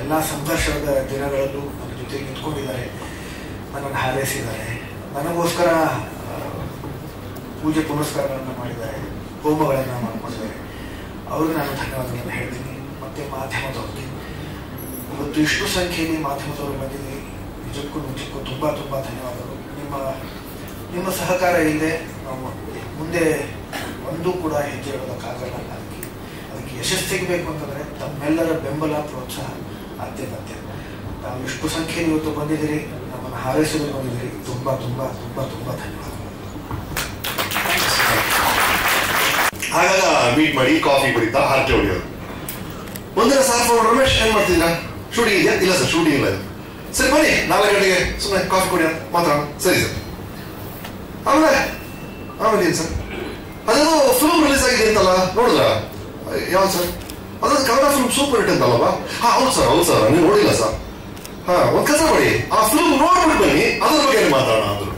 ಎಲ್ಲ ಸಂಘರ್ಷದ ದಿನಗಳಲ್ಲೂ ನನ್ನ ಜೊತೆ ನಿಂತ್ಕೊಂಡಿದ್ದಾರೆ, ನನ್ನನ್ನು ಹಾರೈಸಿದ್ದಾರೆ, ನನಗೋಸ್ಕರ ಪೂಜೆ ಪುನಸ್ಕಾರಗಳನ್ನು ಮಾಡಿದ್ದಾರೆ, ಹೋಮಗಳನ್ನು ಮಾಡಿಕೊಂಡಿದ್ದಾರೆ. ಅವ್ರಿಗೆ ನಾನು ಧನ್ಯವಾದಗಳನ್ನು ಹೇಳ್ತೀನಿ. ಮತ್ತೆ ಮಾಧ್ಯಮದವ್ರಿಗೆ, ಇವತ್ತು ಇಷ್ಟು ಸಂಖ್ಯೆಯಲ್ಲಿ ಮಾಧ್ಯಮದವರು ಬಂದಿದ್ದೀರಿ, ನಿಜಕ್ಕೂ ತುಂಬಾ ತುಂಬಾ ಧನ್ಯವಾದಗಳು. ನಿಮ್ಮ ಸಹಕಾರ ಇಲ್ಲದೆ ನಾವು ಮುಂದೆ ಒಂದೂ ಕೂಡ ಹೆಜ್ಜೆ ಇಡೋದಕ್ಕಾಗಲ್ಲ. ಅದಕ್ಕೆ ಯಶಸ್ಸು ಸಿಗಬೇಕು ಅಂತಂದ್ರೆ ತಮ್ಮೆಲ್ಲರ ಬೆಂಬಲ, ಪ್ರೋತ್ಸಾಹ ಅತ್ಯಗತ್ಯ. ನಾವು ಇಷ್ಟು ಸಂಖ್ಯೆಯಲ್ಲಿ ಇವತ್ತು ಬಂದಿದ್ದೀರಿ, ನಮ್ಮನ್ನು ಹಾರೈಸಲು ಬಂದಿದ್ದೀರಿ. ತುಂಬಾ ತುಂಬಾ ತುಂಬಾ ತುಂಬಾ ಧನ್ಯವಾದಗಳು. ಆಗಾಗ ಮೀಟ್ ಮಾಡಿ ಕಾಫಿ ಕುಡಿತಾ ಹರಟೆ ಹೊಡೆಯೋದು. ಒಂದಿನ ಸಾರ್ ರಮೇಶ್ ಏನ್ ಮಾಡ್ತಿದ್ದೀರಾ, ಶೂಟಿಂಗ್ ಇದೆಯಾ? ಇಲ್ಲ ಸರ್, ಶೂಟಿಂಗ್ ಇಲ್ಲ. ಸರಿ ಬನ್ನಿ 4 ಗಂಟೆಗೆ ಸುಮ್ಮನೆ ಕಾಫಿ ಕುಡಿಯೋಣ, ಮಾತಾಡೋಣ. ಸರಿ ಸರ್. ಆಮೇಲೆ ಏನ್ ಸರ್, ಅದೇನೋ ಫಿಲ್ಮ್ ರಿಲೀಸ್ ಆಗಿದೆ ಅಂತಲ್ಲ, ನೋಡಿದ್ರ? ಯಾವ್ದು ಸರ್? ಅದ್ರ ಕನ್ನಡ ಫಿಲ್ಮ್ ಸೂಪರ್ ಹಿಟ್ ಅಂತಲ್ಲವಾ? ಹೌದು ಸರ್, ನೀವು ನೋಡಿಲ್ಲ ಸರ್. ಒಂದ್ ಕೆಲಸ ಮಾಡಿ, ಆ ಫಿಲ್ಮ್ ನೋಡ್ಬಿಟ್ಟು ಬನ್ನಿ, ಅದ್ರ ಬಗ್ಗೆ ಮಾತಾಡೋಣ ಅಂದ್ರು.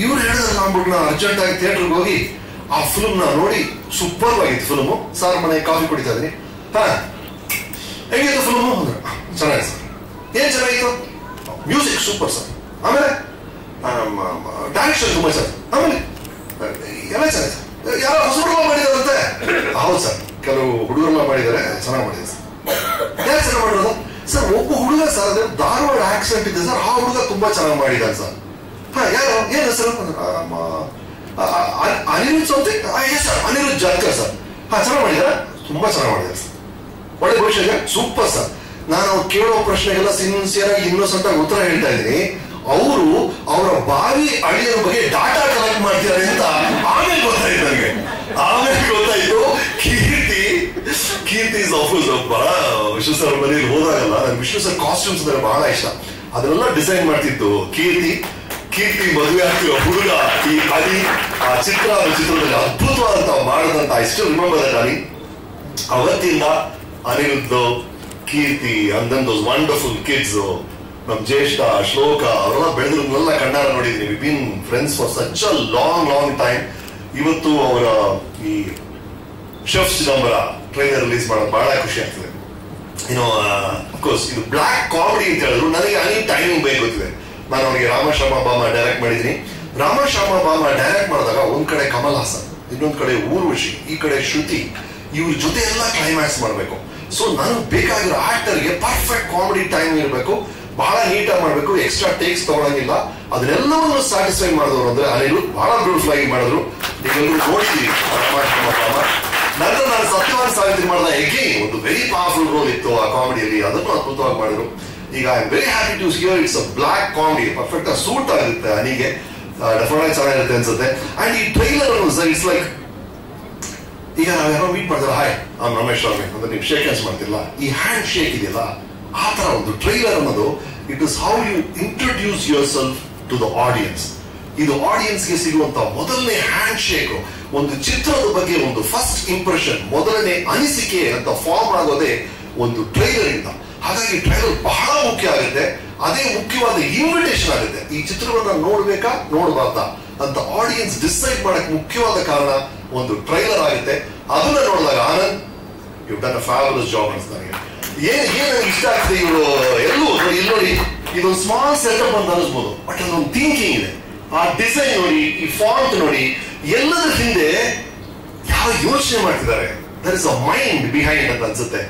ಇವ್ರು ಹೇಳಿದ್ರೆ ಅಂದ್ಬಿಟ್ಟು ನಾನು ಅರ್ಜೆಂಟ್ ಆಗಿ ಥಿಯೇಟರ್ಗೆ ಹೋಗಿ ಆ ಫಿಲ್ಮ್ ನ ನೋಡಿ ಸೂಪರ್ ಆಗಿತ್ತು ಫಿಲ್ಮು. ಸಾರ್ ಮನೆ ಕಾಫಿ ಕುಡಿತಾ ಇದೀನಿ. ಹೇಗಿತ್ತು ಫಿಲ್ಮು ಅಂದ್ರೆ ಚೆನ್ನಾಗಿದೆ ಸರ್. ಏನ್ ಚೆನ್ನಾಗಿತ್ತು? Music super sir. ಆಮೇಲೆ ಡೈರೆಕ್ಷನ್ ತುಂಬಾ ಸರ್. ಆಮೇಲೆ ಎಲ್ಲ ಚೆನ್ನಾಗಿದೆ ಸರ್. ಯಾರೋ ಹೊಸಬ್ರೆಲ್ಲ ಮಾಡಿದಾರಂತೆ. ಹೌದು ಸರ್, ಕೆಲವು ಹುಡುಗರೆಲ್ಲ ಮಾಡಿದ್ದಾರೆ, ಚೆನ್ನಾಗಿ ಮಾಡಿದ್ದಾರೆ ಸರ್. ಯಾರು ಚೆನ್ನಾಗಿ ಮಾಡಿರೋದು ಸರ್? ಒಬ್ಬ ಹುಡುಗ ಸರ್, ಅದೇ ಧಾರವಾಡ ಆಕ್ಸೆಂಟ್ ಇದೆ ಸರ್, ಆ ಹುಡುಗ ತುಂಬಾ ಚೆನ್ನಾಗಿ ಮಾಡಿದ್ದಾನೆ ಸರ್. ಯಾರು ಏನು sir? Anirudh something. Sir Anirudh Jatkar sir. ಚೆನ್ನಾಗಿ ಮಾಡಿದಾರೆ, ತುಂಬಾ ಚೆನ್ನಾಗಿ ಮಾಡಿದ್ದಾರೆ ಸರ್. ಒಳ್ಳೆ ಭವಿಷ್ಯ, ಸೂಪರ್ ಸರ್. ನಾನು ಅವ್ರು ಕೇಳೋ ಪ್ರಶ್ನೆಗೆಲ್ಲ ಸಿನ್ಸಿಯರ್ ಆಗಿ ಇನ್ನೋಸೆಂಟ್ ಆಗಿ ಉತ್ತರ ಹೇಳ್ತಾ ಇದ್ದೀನಿ. ಅವರು ಅವರ ಬಾವಿ ಅಳಿಯರ ಬಗ್ಗೆ ಡಾಟಾ ಕಲೆಕ್ಟ್ ಮಾಡ್ತಿದ್ದಾರೆ ಅಂತ ಆಮೇಲೆ ಗೊತ್ತಾಯ್ತು ನನಗೆ. ಕೀರ್ತಿ ಇಸ್ ಆಫೀಸ್ ವಿಷ್ಣು ಸರ್ ಮನೇಲಿ ಹೋದಾಗಲ್ಲ, ನನ್ಗೆ ವಿಷ್ಣು ಸರ್ ಕಾಸ್ಟ್ಯೂಮ್ಸ್ ಅಂದ್ರೆ ಬಹಳ ಇಷ್ಟ. ಅದನ್ನೆಲ್ಲ ಡಿಸೈನ್ ಮಾಡ್ತಿದ್ದು ಕೀರ್ತಿ ಮದುವೆ ಆಗ್ತಿರೋ ಹುಡುಗ ಈ ಅಡಿ ಆ ಚಿತ್ರದಲ್ಲಿ ಅದ್ಭುತವಾದಂತ ಮಾಡದಂತ ಇಷ್ಟು ರಿಮೆಂಬರ್ ಅಡಿ. ಅವತ್ತಿಂದ Aniruddha, Keerthi and then those wonderful kids, ನಮ್ ಜ್ಯೇಷ್ಠ, ಶ್ಲೋಕ ಅವರೆಲ್ಲ ಬೆಳೆದ್ರನ್ನೆಲ್ಲ ಕಣ್ಣಾರ ನೋಡಿದ್ವಿ. We been friends for such a long time. ಇವತ್ತು ಅವರ ಈ ಶೆಫ್ ಚಿದಂಬರ ಟ್ರೈಲರ್ ರಿಲೀಸ್ ಮಾಡೋದು ಬಹಳ ಖುಷಿ ಆಗ್ತದೆ. ಅಫ್ಕೋರ್ಸ್ ಇದು ಬ್ಲಾಕ್ ಕಾಮಿಡಿ ಅಂತ ಹೇಳಿದ್ರು. ನನಗೆ ಅನಿ ಟೈಮಿಂಗ್ ಬೇಕು ಗೊತ್ತಿದೆ. ನಾನು ಅವರಿಗೆ ರಾಮಶ್ಯಾಮ ಬಾಮ ಡೈರೆಕ್ಟ್ ಮಾಡಿದ್ದೀನಿ. ರಾಮಶ್ಯಾಮ ಬಾಮ ಡೈರೆಕ್ಟ್ ಮಾಡಿದಾಗ ಒಂದ್ ಕಡೆ ಕಮಲ್ ಹಾಸನ್, ಇನ್ನೊಂದ್ ಕಡೆ ಊರ್ವಶಿ, ಈ ಕಡೆ ಶ್ರುತಿ, ಇವ್ರ ಜೊತೆ ಎಲ್ಲ ಕ್ಲೈಮ್ಯಾಕ್ಸ್ ಮಾಡಬೇಕು. ಸೊ ನನಗೆ ಬೇಕಾಗಿರೋ ಆಕ್ಟರ್ಗೆ ಪರ್ಫೆಕ್ಟ್ ಕಾಮಿಡಿ ಟೈಮ್ ಇರಬೇಕು, ಬಹಳ ನೀಟಾಗಿ ಮಾಡಬೇಕು, ಎಕ್ಸ್ಟ್ರಾ ಟೇಕ್ಸ್ ತಗೊಳಂಗಿಲ್ಲ. ಅದನ್ನೆಲ್ಲವನ್ನು ಸ್ಯಾಟಿಸ್ಫೈ ಮಾಡಿದವರು ಅಂದ್ರೆ ಅನಿಲ್ ಬಹಳ ಬ್ಯೂಟಿಫುಲ್ ಆಗಿ ಮಾಡಿದ್ರು. ನೀವೆಲ್ಲರೂ ನೋಡಿದ್ದೀರಿ. ನಂತರ ನಾನು ಸತ್ಯವಾದ ಸಾವಿತ್ರಿ ಮಾಡಿದ ಎಗೇನ್ ಒಂದು ವೆರಿ ಪವರ್ಫುಲ್ ರೋಲ್ ಇತ್ತು ಆ ಕಾಮಿಡಿಯಲ್ಲಿ, ಅದನ್ನು ಅದ್ಭುತವಾಗಿ ಮಾಡಿದ್ರು. ಈಗ I am very happy to hear it's a black comedy, perfect ಆಗಿ ಸೂಟ್ ಆಗುತ್ತೆ ಅನಿಗೆ, ಡೆಫಿನೆಟ್ ಆಗಿ ಚೆನ್ನಾಗಿರುತ್ತೆ ಅನ್ಸುತ್ತೆ. ಅಂಡ್ ಈ ಟ್ರೈಲರ್ ಇಟ್ಸ್ ಲೈಕ್, ಈಗ ನಾವೇನೋ ಮೀಟ್ ಮಾಡಿದ್ರೆ ಹಾಯ್ ನಾನು ರಮೇಶ್ ರಾವ್ ಅಂದ್ರೆ ನೀವು ಶೇಕ್ ಹ್ಯಾಂಡ್ಸ್ ಮಾಡ್ತಿಲ್ಲ, ಈ ಹ್ಯಾಂಡ್ ಶೇಕ್ ಇದೆಯಲ್ಲ ಆ ತರ ಒಂದು ಟ್ರೈಲರ್ ಅನ್ನೋದು it is how you introduce yourself to the audience. ಇದು ಆಡಿಯನ್ಸ್ಗೆ ಸಿಗುವಂತ ಮೊದಲನೇ ಹ್ಯಾಂಡ್ ಶೇಕ್, ಒಂದು ಚಿತ್ರದ ಬಗ್ಗೆ ಒಂದು ಫಸ್ಟ್ ಇಂಪ್ರೆಷನ್, ಮೊದಲನೇ ಅನಿಸಿಕೆ ಅಂತ ಫಾರ್ಮ್ ಆಗೋದೇ ಒಂದು ಟ್ರೈಲರ್ ಇಂದ. ಹಾಗಾಗಿ ಟ್ರೈಲರ್ ಬಹಳ ಮುಖ್ಯ ಆಗುತ್ತೆ. ಅದೇ ಮುಖ್ಯವಾದ ಇನ್ವಿಟೇಷನ್ ಆಗುತ್ತೆ, ಈ ಚಿತ್ರವನ್ನ ನೋಡ್ಬೇಕಾ ನೋಡಬಾರ್ದಾ ಅಂತ ಆಡಿಯನ್ಸ್ ಡಿಸೈಡ್ ಮಾಡಕ್ ಮುಖ್ಯವಾದ ಕಾರಣ ಒಂದು ಟ್ರೈಲರ್ ಆಗುತ್ತೆ. ಅದನ್ನ ನೋಡಿದಾಗ Anand you done a fabulous job ಅನ್ಸ್ತಾ ನನಗೆ. ಏನ್ ಇಷ್ಟ ಆಗ್ತದೆ ಇವರು ಎಲ್ಲೂ ನೋಡಿ, ಇದೊಂದು ಸ್ಮಾಲ್ ಸೆಟಪ್ ಅಂತ ಅನಿಸ್ಬೋದು, ಬಟ್ ಅದೊಂದು ಥಿಂಕಿಂಗ್ ಇದೆ. ಆ ಡಿಸೈನ್ ನೋಡಿ, ಈ ಫಾಂಟ್ ನೋಡಿ, ಎಲ್ಲದರ ಹಿಂದೆ ಯಾವ ಯೋಚನೆ ಮಾಡ್ತಿದ್ದಾರೆ, there is a mind behind ಅಂತ ಅನ್ಸುತ್ತೆ.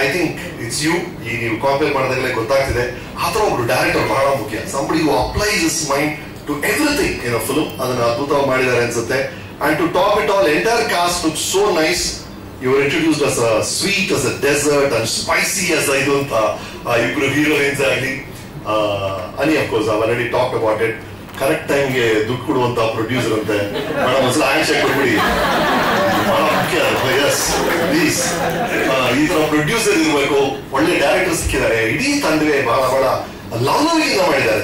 I think it's you. ಈ ನೀವು ಕಾಂಪೇರ್ ಮಾಡಿದಾಗಲೇ ಗೊತ್ತಾಗ್ತಿದೆ ಆ ತರ ಒಬ್ರು ಡೈರೆಕ್ಟರ್ ಬಹಳ ಮುಖ್ಯ. Somebody who applies his mind to everything in a film, ಅದನ್ನ ಅದ್ಭುತವಾಗಿ ಮಾಡಿದ್ದಾರೆ ಅನ್ಸುತ್ತೆ. And to top it all, entire cast looks so nice. You were introduced as a sweet as a desert and spicy as I don't ibru heroines agli. Ani of course I've already talked about it. Correct time ge ದುಡ್ಡು ಕೊಡುವಂತ producer ಅಂತೆ madam, ಒಂದ್ಸಲ hand shake ಕೊಡ್ಬಿಡಿ. Yes please, ಈ ತರ producer ಇರಬೇಕು, ಒಳ್ಳೆ director ಸಿಕ್ಕಿದ್ದಾರೆ, ಇಡೀ ತಂಡವೇ ಬಹಳ ಲವ್ಲಿಂದ ಮಾಡಿದ್ದಾರೆ.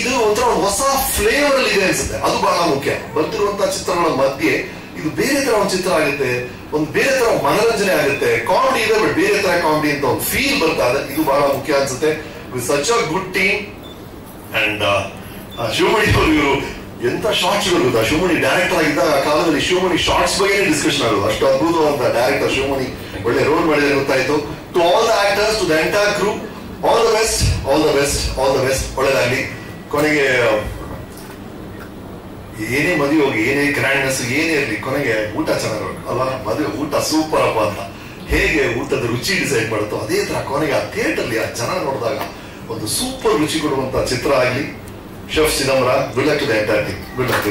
ಇದು ಒಂಥರ ಹೊಸ ಫ್ಲೇವರ್ ಅಲ್ಲಿ ಇದೆ ಅನ್ಸುತ್ತೆ, ಅದು ಬಹಳ ಮುಖ್ಯ. ಬರ್ತಿರುವಂತಹ ಚಿತ್ರಗಳ ಮಧ್ಯೆ ಇದು ಬೇರೆ ತರ ಒಂದು ಚಿತ್ರ ಆಗುತ್ತೆ, ಒಂದು ಬೇರೆ ತರ ಮನೋರಂಜನೆ ಆಗುತ್ತೆ. ಕಾಮಿಡಿ ಇದೆ ಬಟ್ ಬೇರೆ ತರ ಕಾಮಿಡಿ ಅಂತ ಒಂದು ಫೀಲ್ ಬರ್ತಾ ಇದೆ, ಇದು ಬಹಳ ಮುಖ್ಯ ಅನ್ಸುತ್ತೆ. With such a good team. And Sivamani ಅವರು, ಇವರು ಎಂತ ಶಾರ್ಟ್ಸ್ ಗೊತ್ತಾ, ಶಿವಮಣಿ ಡೈರೆಕ್ಟರ್ ಆಗಿದ್ದಾಗ ಆ ಕಾಲದಲ್ಲಿ ಶಿವಮಣಿ ಶಾರ್ಟ್ಸ್ ಬಗ್ಗೆ ಡಿಸ್ಕಷನ್ ಆಗೋದು, ಅಷ್ಟು ಅದ್ಭುತವಾದ ಡೈರೆಕ್ಟರ್ ಶಿವಮಣಿ, ಒಳ್ಳೆ ರೋಲ್ ಮಾಡಿದ್ರೆ ಗೊತ್ತಾಯ್ತು. To all the actors, to the entire group, all the best, all the best, all the best, ಒಳ್ಳೇದಾಗ್ಲಿ. ಕೊನೆಗೆ ಏನೇ ಮದುವೆ ಹೋಗಿ, ಏನೇ ಗ್ರ್ಯಾಂಡ್ನೆಸ್ ಏನೇ ಇರಲಿ, ಕೊನೆಗೆ ಊಟ ಚೆನ್ನಾಗಿರ್ಬೇಕು ಅಲ್ವಾ. ಮದುವೆ ಊಟ ಸೂಪರ್ ಅಪ್ಪ ಅಂತ ಹೇಗೆ ಊಟದ ರುಚಿ ಡಿಸೈಡ್ ಮಾಡುತ್ತೋ ಅದೇ ತರ ಕೊನೆಗೆ ಆ ಥಿಯೇಟರ್ಲಿ ಆ ಜನ ನೋಡಿದಾಗ ಒಂದು ಸೂಪರ್ ರುಚಿ ಕೊಡುವಂತ ಚಿತ್ರ ಆಗಲಿ. Chef Chidambara, good luck to the entire team. Good luck.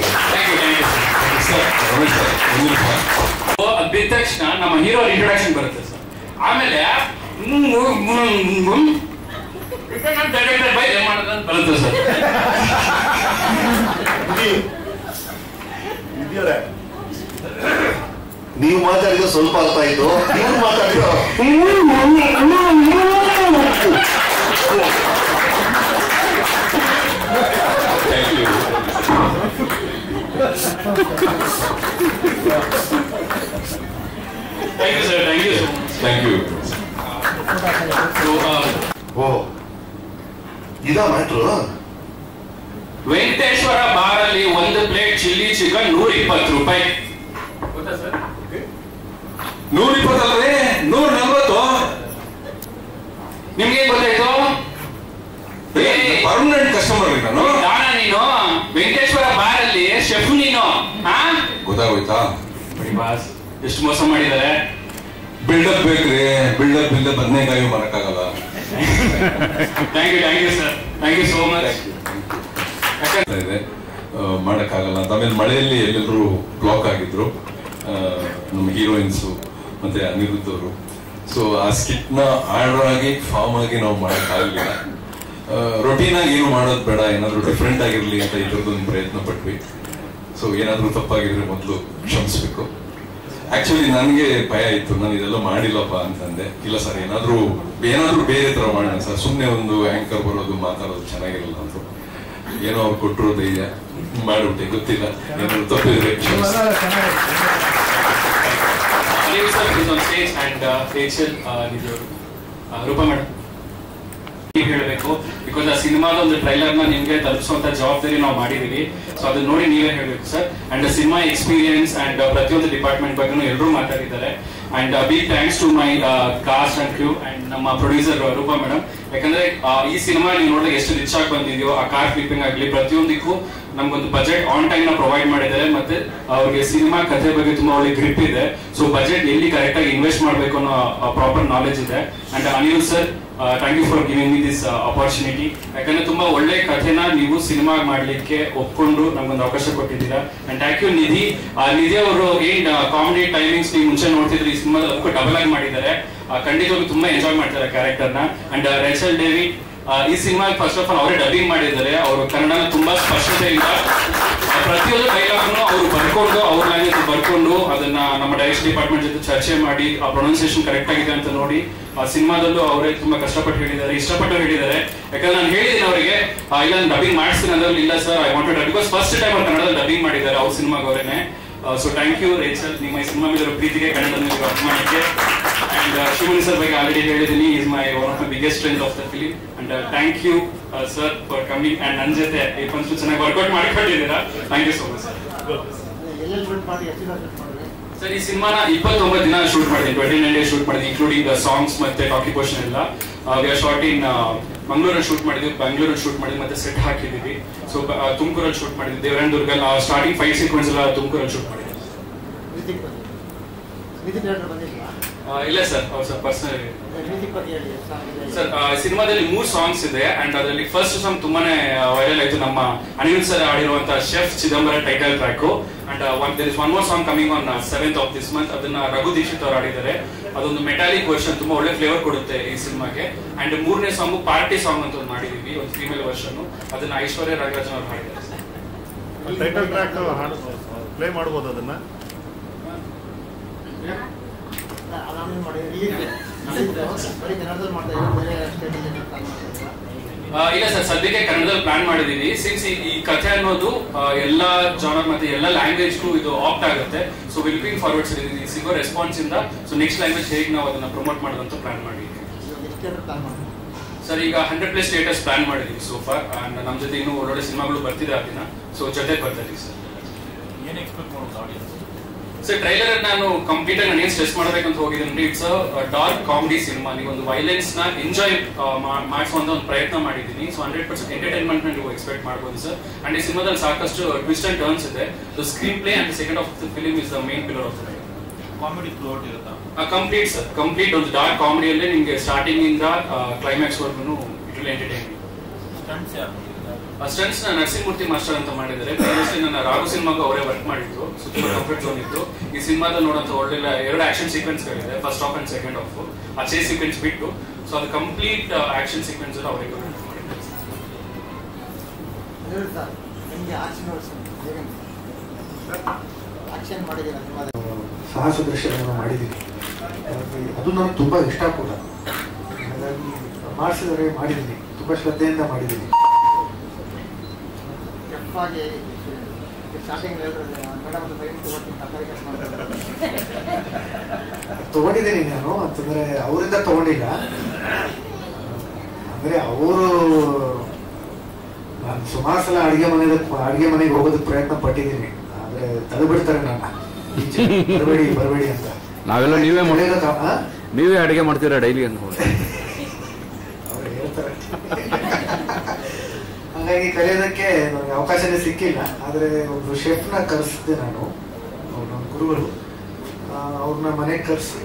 ಬಿದ್ದ ತಕ್ಷಣ ನಮ್ಮ ಹೀರೋ ಇಂಟ್ರೊಡಕ್ಷನ್ ಬರುತ್ತೆ ಸರ್. ಆಮೇಲೆ ಬರುತ್ತೆ ಸರ್. ನೀವು ಮಾತಾಡಿದ ಸ್ವಲ್ಪ ಅರ್ಥ ಆಯ್ತು, ನೀವು ಮಾತಾಡಿದ thank you sir. Thank you. Thank you. ಓ ಇದಾ ಮ್ಯಾಟ್ರು. ವೆಂಕಟೇಶ್ವರ ಬಾರಲ್ಲಿ ಒಂದು ಪ್ಲೇಟ್ ಚಿಲ್ಲಿ ಚಿಕನ್ 120 ರೂಪಾಯಿ. ಗೊತ್ತಾ ಸರ್? 120 ಅಲ್ವೇ, 140. ನಿಮ್ಗೆ ಗೊತ್ತಾಯ್ತು? ಪರ್ಮನೆಂಟ್ ಕಸ್ಟಮರ್ ನಾನು. ನೀನು ವೆಂಕಟೇಶ್ವರ ಬಾರಲ್ಲಿ ಶೆಫ್ ನೀನು. ಗೊತ್ತಾಗೋಯ್ತಾ? ಬಾಸ್ ಎಷ್ಟು ಮೋಸ ಮಾಡಿದ್ದಾರೆ. ಬಿಲ್ಡಪ್ ಬೇಕ್ರಿ, ಬಿಲ್ಡಪ್ ಇಲ್ಲದೆ ಬದನೆಕಾಯಿ ಮಾಡಕ್ಕಾಗಲ್ಲ. Thank you. Thank you sir. Thank you so much. ಇದೆ ಮಾಡಕ್ಕಾಗಲ್ಲ ಅಂತ. ಆಮೇಲೆ ಮಳೆಯಲ್ಲಿ ಎಲ್ಲರೂ ಬ್ಲಾಕ್ ಆಗಿದ್ರು ನಮ್ಮ ಹೀರೋಯಿನ್ಸು ಮತ್ತೆ ಅನಿರುದ್ಧ ಅವರು. ಸೊ ಆ ಸ್ಕಿಟ್ ನ ಆರ್ಡರ್ ಆಗಿ ಫಾರ್ಮ್ ಆಗಿ ನಾವು ಮಾಡಕ್ಕಾಗಲಿಲ್ಲ. ರೊಟೀನ್ ಆಗಿ ಏನು ಮಾಡೋದು ಬೇಡ, ಏನಾದ್ರು ಡಿಫ್ರೆಂಟ್ ಆಗಿರ್ಲಿ ಅಂತ ಇದ್ರದ್ದೊಂದು ಪ್ರಯತ್ನ ಪಟ್ವಿ. ಸೊ ಏನಾದ್ರು ತಪ್ಪಾಗಿದ್ರೆ ಮೊದಲು ಕ್ಷಮಿಸ್ಬೇಕು. ಆಕ್ಚುಲಿ ನನಗೆ ಭಯ ಇತ್ತು, ನಾನು ಇದೆಲ್ಲ ಮಾಡಿಲ್ಲಪ್ಪ ಅಂತಂದೆ. ಇಲ್ಲ ಸರ್, ಏನಾದ್ರೂ ಬೇರೆ ತರ ಮಾಡೋಣ ಸರ್, ಸುಮ್ಮನೆ ಒಂದು ಆಂಕರ್ ಬರೋದು ಮಾತಾಡೋದು ಚೆನ್ನಾಗಿರಲ್ಲ ಅಂತ. ಏನೋ ಅವ್ರು ಕೊಟ್ಟರು ಧೈರ್ಯ ಮಾಡ್ಬಿಟ್ಟೆ, ಗೊತ್ತಿಲ್ಲ ಏನಾದ್ರು ತಪ್ಪಿದ್ರೆ ರೂಪ ಮೇಡಮ್ ಹೇಳಬೇಕು. ಬಿಕಾಸ್ ಆ ಸಿನಿಮಾದ ಒಂದು ಟ್ರೈಲರ್ ನ ನಿಮ್ಗೆ ತಲುಪಿಸುವಂತ ಜವಾಬ್ದಾರಿ ನಾವು ಮಾಡಿದೀವಿ. ಸೊ ಅದನ್ನ ನೋಡಿ ನೀವೇ ಹೇಳ್ಬೇಕು sir. And cinema experience and ಪ್ರತಿಯೊಂದು ಡಿಪಾರ್ಟ್ಮೆಂಟ್ ಬಗ್ಗೆ ಎಲ್ಲರೂ ಮಾತಾಡಿದ್ದಾರೆ. And big thanks to my cast and crew and ನಮ್ಮ ಪ್ರೊಡ್ಯೂಸರ್ ರೂಪಾ ಮೇಡಮ್. ಯಾಕಂದ್ರೆ ಈ ಸಿನಿಮಾ ನೀವು ನೋಡಿದಾಗ ಎಷ್ಟು ರಿಚ್ ಆಗಿ ಬಂದಿದೆಯೋ, ಆ ಕಾರ್ ಕ್ಲಿಪ್ಪಿಂಗ್ ಆಗಲಿ ಪ್ರತಿಯೊಂದಕ್ಕೂ ನಮ್ಗೊಂದು ಬಜೆಟ್ ಆನ್ ಟೈಮ್ ನ ಪ್ರೊವೈಡ್ ಮಾಡಿದ್ದಾರೆ. ಮತ್ತೆ ಅವ್ರಿಗೆ ಸಿನಿಮಾ ಕಥೆ ಬಗ್ಗೆ ತುಂಬಾ ಒಳ್ಳೆ ಗ್ರಿಪ್ ಇದೆ. ಸೊ ಬಜೆಟ್ ಎಲ್ಲಿ ಕರೆಕ್ಟ್ ಆಗಿ ಇನ್ವೆಸ್ಟ್ ಮಾಡಬೇಕು ಅನ್ನೋ ಪ್ರಾಪರ್ ನಾಲೆಜ್ ಇದೆ. And Anil sir, thank you for giving me this opportunity. ಯಾಕಂದ್ರೆ ತುಂಬಾ ಒಳ್ಳೆ ಕಥೆನ ನೀವು ಸಿನಿಮಾ ಮಾಡ್ಲಿಕ್ಕೆ ಒಪ್ಕೊಂಡು ನಮ್ಗೊಂದು ಅವಕಾಶ ಕೊಟ್ಟಿದ್ದೀರಾ. ಅಂಡ್ ಥ್ಯಾಂಕ್ ಯು ನಿಧಿ. ನಿಧಿ ಅವರು ಏನ್ ಕಾಮಿಡಿ ಟೈಮಿಂಗ್ಸ್ ನೀವು ಮುಂಚೆ ನೋಡ್ತಿದ್ರು, ಈ ಸಿನಿಮಾದಲ್ಲಿ ಅದಕ್ಕೂ ಡಬಲ್ ಆಗಿ ಮಾಡಿದ್ದಾರೆ. ಖಂಡಿತವಾಗ್ಲೂ ತುಂಬಾ ಎಂಜಾಯ್ ಮಾಡ್ತಾರೆ ಕ್ಯಾರೆಕ್ಟರ್ ನ. ಅಂಡ್ ರೇಚಲ್ ಡೇವಿಡ್, ಈ ಸಿನಿಮಾ ಫಸ್ಟ್ ಆಫ್ ಆಲ್ ಅವರೇ ಡಬ್ಬಿಂಗ್ ಮಾಡಿದ್ದಾರೆ. ಅವರು ಕನ್ನಡನ ತುಂಬಾ ಸ್ಪಷ್ಟತೆಯಿಂದ ಪ್ರತಿಯೊಂದು ಡೈಲಾಗ್ನು ಅವರು ಬರ್ಕೊಂಡು, ಅವ್ರ ಲ್ಯಾಂಗ್ವೇಜ್ ಬರ್ಕೊಂಡು ಅದನ್ನ ನಮ್ಮ ಡೈರೆಕ್ಷನ್ ಡಿಪಾರ್ಟ್ಮೆಂಟ್ ಜೊತೆ ಚರ್ಚೆ ಮಾಡಿ ಆ ಪ್ರೊನೌನ್ಸಿಯೇಷನ್ ಕರೆಕ್ಟ್ ಆಗಿದೆ ಅಂತ ನೋಡಿ ಆ ಸಿನಿಮಾದಲ್ಲೂ ಅವರೇ ತುಂಬಾ ಕಷ್ಟಪಟ್ಟು ಹೇಳಿದ್ದಾರೆ, ಇಷ್ಟಪಟ್ಟು ಹೇಳಿದ್ದಾರೆ. ಯಾಕಂದ್ರೆ ನಾನು ಹೇಳಿದ್ದೀನಿ ಅವರಿಗೆ, ಇಲ್ಲ ನಾನು ಡಬ್ಬಿಂಗ್ ಮಾಡಿಸ್ತೀನಿ ಅಂದ್ರೆ ಇಲ್ಲ sir I want to dub, because first time ಅವ್ರು ಕನ್ನಡದಲ್ಲಿ ಡಬ್ಬಿಂಗ್ ಮಾಡಿದ್ದಾರೆ ಅವ್ರ ಸಿನಿಮಾಗ ಅವರೇನೆ. ಸೊ ಥ್ಯಾಂಕ್ ಯು ರೇಚಲ್, ನಿಮ್ಮ ಈ ಸಿನಿಮಾ ಮೇಲೆ ಪ್ರೀತಿಗೆ, ಕನ್ನಡದ ಮೇಲೆ ಅಭಿಮಾನಕ್ಕೆ. ಅಂಡ್ ಶಿವಮಣಿ ಸರ್ ಬಗ್ಗೆ ಆಲ್ರೆಡಿ ಹೇಳಿದ್ದೀನಿ, is my one of my biggest strength of the film. And thank you sir for coming. And ನನ್ನ ಜೊತೆ ಈ ಫಂಕ್ಷನ್ ಚೆನ್ನಾಗಿ ವರ್ಕೌಟ್ ಮಾಡಿಕೊಂಡಿದ್ದೀರಾ. Thank you so much sir. Sir ಈ ಸಿನಿಮಾನ 29 ದಿನ ಶೂಟ್ ಮಾಡಿದ್ದೀನಿ, 29 ಡೇಸ್ ಶೂಟ್ ಮಾಡಿದ್ದೀನಿ, ಇನ್ಕ್ಲೂಡಿಂಗ್ ಸಾಂಗ್ಸ್ ಮತ್ತೆ ಟಾಕಿ ಪೋರ್ಷನ್ ಎಲ್ಲ. ವಿ ಆರ್ ಶಾರ್ಟ್ ಇನ್ ಮಂಗಳೂರಲ್ಲಿ ಶೂಟ್ ಮಾಡಿದ್ವಿ, ಬೆಂಗಳೂರಲ್ಲಿ ಶೂಟ್ ಮಾಡಿದ್ವಿ, ಮತ್ತೆ ಸೆಟ್ ಹಾಕಿದ್ದೀವಿ. ಸೊ ತುಮಕೂರಲ್ಲಿ ಶೂಟ್ ಮಾಡಿದ್ವಿ, ದೇವರಾಯನದುರ್ಗ ಸ್ಟಾರ್ಟಿಂಗ್ 5 ಸೀಕ್ವೆನ್ಸ್ ಎಲ್ಲ ತುಮಕೂರಲ್ಲಿ ಶೂಟ್ ಮಾಡಿದ್ವಿ. ಇಲ್ಲ ಸರ್, ಅವ್ರು ಸರ್ ಪರ್ಸನಲ್ ಸರ್. ಸಿನಿಮಾದಲ್ಲಿ 3 ಸಾಂಗ್ಸ್ ಇದೆ ಅಂಡ್ ಅದರಲ್ಲಿ ಫಸ್ಟ್ ಸಾಂಗ್ ತುಂಬಾನೇ ವೈರಲ್ ಆಯ್ತು, ನಮ್ಮ ಅನಿಲ್ ಸರ್ ಆಡಿರುವಂತಹ chef Chidambara title track. And there is one more song coming on 7th of this month. ಅದನ್ನ ರಘು ದೀಕ್ಷಿತ್ ಅವರು ಆಡಿದ್ದಾರೆ. ಅದೊಂದು ಮೆಟಾಲಿಕ್ ವರ್ಷನ್, ತುಂಬಾ ಒಳ್ಳೆ ಫ್ಲೇವರ್ ಕೊಡುತ್ತೆ ಈ ಸಿನಿಮಾಗೆ. ಅಂಡ್ 3ನೇ ಸಾಂಗ್ ಪಾರ್ಟಿ ಸಾಂಗ್ ಅಂತ ಒಂದು ಮಾಡಿದೀವಿ, ಒಂದು ಫೀಮೇಲ್ ವರ್ಷನ್. ಅದನ್ನ ಐಶ್ವರ್ಯ ರಾಜರಾಜನ್ ಅವರು ಹಾಡಿದ್ದಾರೆ. ಟೈಟಲ್ ಟ್ರ್ಯಾಕ್ ಪ್ಲೇ ಮಾಡಬಹುದು ಅದನ್ನ. ಇಲ್ಲ ಸರ್, ಸದ್ಯಕ್ಕೆ ಕನ್ನಡದಲ್ಲಿ ಪ್ಲಾನ್ ಮಾಡಿದೀವಿ. ಸಿನ್ಸ್ ಈ ಕಥೆ ಅನ್ನೋದು ಎಲ್ಲಾ ಜಾನರ್ ಮತ್ತೆ ಎಲ್ಲ ಲ್ಯಾಂಗ್ವೇಜ್ಗೂ ಇದು ಆಪ್ಟ್ ಆಗುತ್ತೆ. So we looking forward sir, ಸಿಗೋ ರೆಸ್ಪಾನ್ಸ್ ಇಂದ ಸೊ ನೆಕ್ಸ್ಟ್ ಲ್ಯಾಂಗ್ವೇಜ್ ಹೇಗೆ ನಾವು ಅದನ್ನ ಪ್ರಮೋಟ್ ಮಾಡೋದಂತ ಪ್ಲಾನ್ ಮಾಡಿದ್ವಿ ಸರ್. ಈಗ 100+ ಥಿಯೇಟರ್ಸ್ ಪ್ಲಾನ್ ಮಾಡಿದೀವಿ ಸೋ ಫಾರ್. ಅಂಡ್ ನಮ್ಮ ಜೊತೆ ಇನ್ನೂ ಒಳ್ಳೊಳ್ಳೆ ಸಿನಿಮಾಗಳು ಬರ್ತಿದೆ ಆ ದಿನ. ಸೊ ಜೊತೆ ಬರ್ತಾ ಇದೀವಿ ಸರ್. ಏನ್ ಎಕ್ಸ್ಪೆಕ್ಟ್ ಮಾಡೋದು ಆಡಿಯನ್ಸ್ ಸರ್? ಟ್ರೈಲರ್ ನಾನು ಕಂಪ್ಲೀಟ್ ಆಗಿ ನಾನು ಏನ್ ಸ್ಟ್ರೆಸ್ ಮಾಡಬೇಕಂತ ಹೋಗಿದ್ದೀನಿ, ಇಟ್ಸ್ ಡಾರ್ಕ್ ಕಾಮಿಡಿ ಸಿನಿಮಾ. ನೀವು ಒಂದು ವೈಲೆನ್ಸ್ ನ ಎಂಜಾಯ್ ಮಾಡಿಸುವಂತ ಒಂದು ಪ್ರಯತ್ನ ಮಾಡಿದ್ದೀನಿ. ಸೊ 100% ಎಂಟರ್ಟೈನ್ಮೆಂಟ್ ನೀವು ಎಕ್ಸ್ಪೆಕ್ಟ್ ಮಾಡಬಹುದು ಸರ್. ಅಂಡ್ ಈ ಸಿನಿಮಾದಲ್ಲಿ ಸಾಕಷ್ಟು ಟ್ವಿಸ್ಟ್ ಅಂಡ್ ಟರ್ನ್ಸ್ ಇದೆ. So screen play and second half the film is the main pillar of the film. Comedy float ಇರುತ್ತಾ? ಕಂಪ್ಲೀಟ್ ಸರ್, ಕಂಪ್ಲೀಟ್ ಒಂದು ಡಾರ್ಕ್ ಕಾಮಿಡಿಯಲ್ಲೇ ನಿಮಗೆ ಸ್ಟಾರ್ಟಿಂಗ್ ಇಂದ ಕ್ಲೈಮ್ಯಾಕ್ಸ್ ವರ್ಗು ಇಟ್ ವಿಲ್ ಎಂಟರ್ಟೈನ್. ಸ್ಟಂಟ್ಸ್ ನ ನರಸಿಂಹಮೂರ್ತಿ ಮಾಸ್ಟರ್ ಅಂತ ಮಾಡಿದ್ದಾರೆ. ನನ್ನ ರಾಘು ಸಿನಿಮಾಗೂ ಅವರೇ ವರ್ಕ್ ಮಾಡಿದ್ರು. ಸೊ ತುಂಬಾ ಕಂಫರ್ಟ್ ಝೋನ್ ಇತ್ತು. ಈ ಸಿನಿಮಾದಲ್ಲಿ ನೋಡೋಂತ ಒಳ್ಳೆ 2 ಆಕ್ಷನ್ ಸೀಕ್ವೆನ್ಸ್ ಗಳಿದೆ, first half and second half. ಆ ಚೇಸ್ ಸೀಕ್ವೆನ್ಸ್ ಬಿಟ್ಟು ಸೊ ಅದು ಕಂಪ್ಲೀಟ್ ಆಕ್ಷನ್ ಸೀಕ್ವೆನ್ಸ್ ಅವರೇ ಸಾಹಸ ದೃಶ್ಯಗಳನ್ನು ಮಾಡಿದ್ದೀನಿ. ಅದು ನನಗೆ ತುಂಬಾ ಇಷ್ಟ ಕೂಡ. ಹಾಗಾಗಿ ಮಾಡಿಸಿದರೆ ಮಾಡಿದ್ದೀನಿ, ತುಂಬಾ ಶ್ರದ್ಧೆಯಿಂದ ಮಾಡಿದ್ದೀನಿ. ತಗೊಂಡಿದ್ದೀನಿ ನಾನು, ಅಂತಂದ್ರೆ ಅವರಿಂದ ತಗೊಂಡಿಲ್ಲ. ಅಂದ್ರೆ ಅವರು, ನಾನು ಸುಮಾರು ಸಲ ಅಡಿಗೆ ಮನೆಗೆ ಹೋಗೋದಕ್ಕೆ ಪ್ರಯತ್ನ ಪಟ್ಟಿದ್ದೀನಿ. ಆದ್ರೆ ತಡೆಬಿಡ್ತಾರೆ ನನ್ನ, ಬರಬೇಡಿ ಅಂತ. ನಾವೆಲ್ಲ ನೀವೇ ಅಡಿಗೆ ಮಾಡ್ತೀರಾ ಡೈಲಿ ಅಂತ ಅವ್ರು ಹೇಳ್ತಾರೆ. ಹಾಗಾಗಿ ಕಲಿಯೋದಕ್ಕೆ ನನಗೆ ಅವಕಾಶನೇ ಸಿಕ್ಕಿಲ್ಲ. ಆದರೆ ಒಬ್ರು ಶೆಫ್ನ ಕರೆಸಿದ್ದೆ ನಾನು, ನಮ್ಮ ಗುರುಗಳು. ಅವ್ರನ್ನ ಮನೆಗೆ ಕರೆಸಿ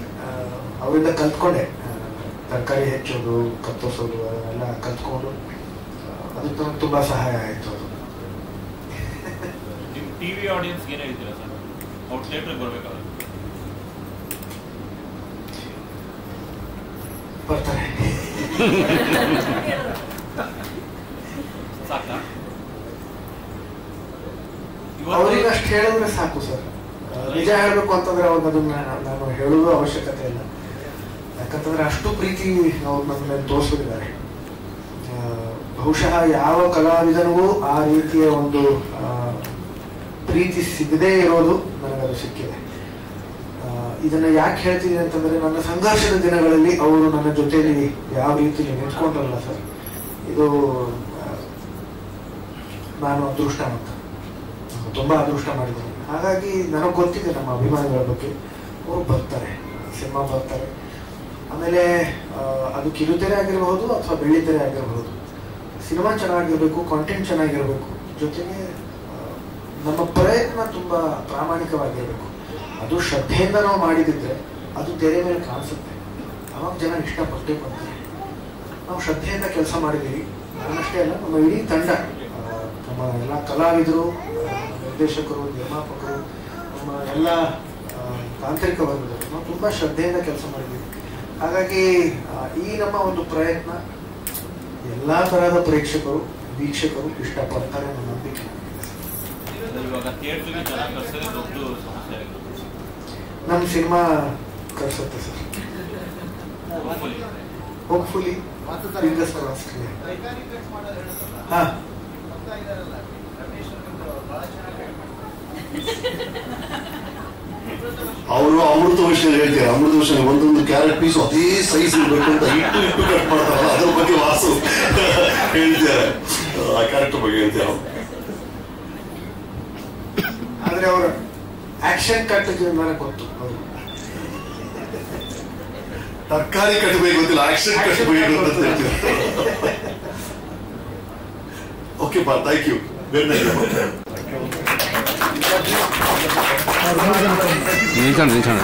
ಅವರಿಂದ ಕಲ್ತ್ಕೊಂಡೆ. ತರಕಾರಿ ಹೆಚ್ಚೋದು, ಕತ್ತರಿಸೋದು ಅದನ್ನೆಲ್ಲ ಕಲ್ತ್ಕೊಂಡು ಅದಕ್ಕೆ ನನಗೆ ತುಂಬಾ ಸಹಾಯ ಆಯಿತು. ಅದು ಟಿವಿ ಆಡಿಯನ್ಸ್ ಏನ್ ಹೇಳ್ತೀರಾ ಸರ್? ಅವ್ರು ಥಿಯೇಟರ್ಗೆ ಬರ್ಬೇಕಾದ್ರೆ ಬರ್ತಾರೆ. ಅವ್ರಿಗೆ ಅಷ್ಟು ಹೇಳಿದ್ರೆ ಸಾಕು ಸರ್. ನಿಜ ಹೇಳ್ಬೇಕು ಅಂತಂದ್ರೆ ಅವ್ರಿಗೆ ಅದನ್ನ ನಾನು ಹೇಳುವ ಅವಶ್ಯಕತೆ ಇಲ್ಲ. ಯಾಕಂತಂದ್ರೆ ಅಷ್ಟು ಪ್ರೀತಿ ಅವ್ರು ನನ್ನ ಮೇಲೆ ತೋರಿಸ್ಬಿಟ್ಟಿದ್ದಾರೆ. ಬಹುಶಃ ಯಾವ ಕಲಾವಿದನಿಗೂ ಆ ರೀತಿಯ ಒಂದು ಪ್ರೀತಿ ಸಿಗದೇ ಇರೋದು ನನಗದು ಸಿಕ್ಕಿದೆ. ಇದನ್ನ ಯಾಕೆ ಹೇಳ್ತೀನಿ ಅಂತಂದ್ರೆ, ನನ್ನ ಸಂಘರ್ಷದ ದಿನಗಳಲ್ಲಿ ಅವರು ನನ್ನ ಜೊತೆಯಲ್ಲಿ ಯಾವ ರೀತಿ ನಿಂತ್ಕೊಂಡ್ರಲ್ಲ ಸರ್, ಇದು ನಾನು ಅದೃಷ್ಟ ಅಂತ, ತುಂಬಾ ಅದೃಷ್ಟ ಮಾಡಿದ್ದೀನಿ. ಹಾಗಾಗಿ ನನಗೆ ಗೊತ್ತಿದೆ ನಮ್ಮ ಅಭಿಮಾನಿಗಳ ಬಗ್ಗೆ. ಅವರು ಬರ್ತಾರೆ, ಸಿನಿಮಾ ಬರ್ತಾರೆ. ಆಮೇಲೆ ಅದು ಕಿರುತೆರೆ ಆಗಿರಬಹುದು ಅಥವಾ ಬೆಳ್ಳಿತೆರೆ ಆಗಿರಬಹುದು, ಸಿನಿಮಾ ಚೆನ್ನಾಗಿರ್ಬೇಕು, ಕಾಂಟೆಂಟ್ ಚೆನ್ನಾಗಿರ್ಬೇಕು, ಜೊತೆಗೆ ನಮ್ಮ ಪ್ರಯತ್ನ ತುಂಬ ಪ್ರಾಮಾಣಿಕವಾಗಿರಬೇಕು. ಅದು ಶ್ರದ್ಧೆಯಿಂದ ನಾವು ಮಾಡಿದಿದ್ರೆ ಅದು ತೆರೆ ಮೇಲೆ ಕಾಣಿಸುತ್ತೆ, ಅವಾಗ ಜನ ಇಷ್ಟಪಟ್ಟೇ ಬರ್ತಾರೆ. ನಾವು ಶ್ರದ್ಧೆಯಿಂದ ಕೆಲಸ ಮಾಡಿದ್ದೀವಿ. ನಾನಷ್ಟೇ ಅಲ್ಲ, ನಮ್ಮ ಇಡೀ ತಂಡ, ನಮ್ಮ ಎಲ್ಲ ಕಲಾವಿದರು, ನಿರ್ದೇಶಕರು, ನಿರ್ಮಾಪಕರು, ನಮ್ಮ ಎಲ್ಲ ತಾಂತ್ರಿಕ ವರ್ಗದವರು ನಾವು ತುಂಬ ಶ್ರದ್ಧೆಯಿಂದ ಕೆಲಸ ಮಾಡಿದ್ದೀವಿ. ಹಾಗಾಗಿ ಈ ನಮ್ಮ ಒಂದು ಪ್ರಯತ್ನ ಎಲ್ಲ ತರಹದ ಪ್ರೇಕ್ಷಕರು, ವೀಕ್ಷಕರು ಇಷ್ಟಪಡ್ತಾರೆ ಅನ್ನೋ ನಂಬಿಕೆ. ನಮ್ಮ ಸಿನಿಮಾ ಕರ್ಸುತ್ತೆ ಸರ್, ಹೋಪ್ಫುಲಿ. ಹಾ, ಅವರು ಅಮೃತ ವರ್ಷ ಹೇಳ್ತಾರೆ, ಅಮೃತ ವರ್ಷ ಒಂದೊಂದು ಕ್ಯಾರೆಟ್ ಪೀಸ್ ಅದೇ ಸೈಜ್ ಇರ್ಬೇಕು ಅಂತ ಇಟ್ಟು ಕಟ್ ಮಾಡ್ತಾರಲ್ಲ, ಅದ್ರ ಬಗ್ಗೆ ವಾಸು ಹೇಳ್ತಾರೆ, ಆ ಕ್ಯಾರೆಕ್ಟರ್ ಬಗ್ಗೆ ಹೇಳ್ತಾರೆ. ಆದ್ರೆ ಅವರ ಆಕ್ಷನ್ ಕಟ್ ನನಗೆ ಗೊತ್ತು. ತರಕಾರಿ ಕಟ್ಟಬೇಕು ಗೊತ್ತಿಲ್ಲ, ಆಕ್ಷನ್ ಕಟ್ಟಬೇಕು ಅಂತ ಹೇಳ್ತೀವಿ. ಓಕೆ ಬಾ, ಥ್ಯಾಂಕ್ ಯು. ನಿಲ್ಸೋಣ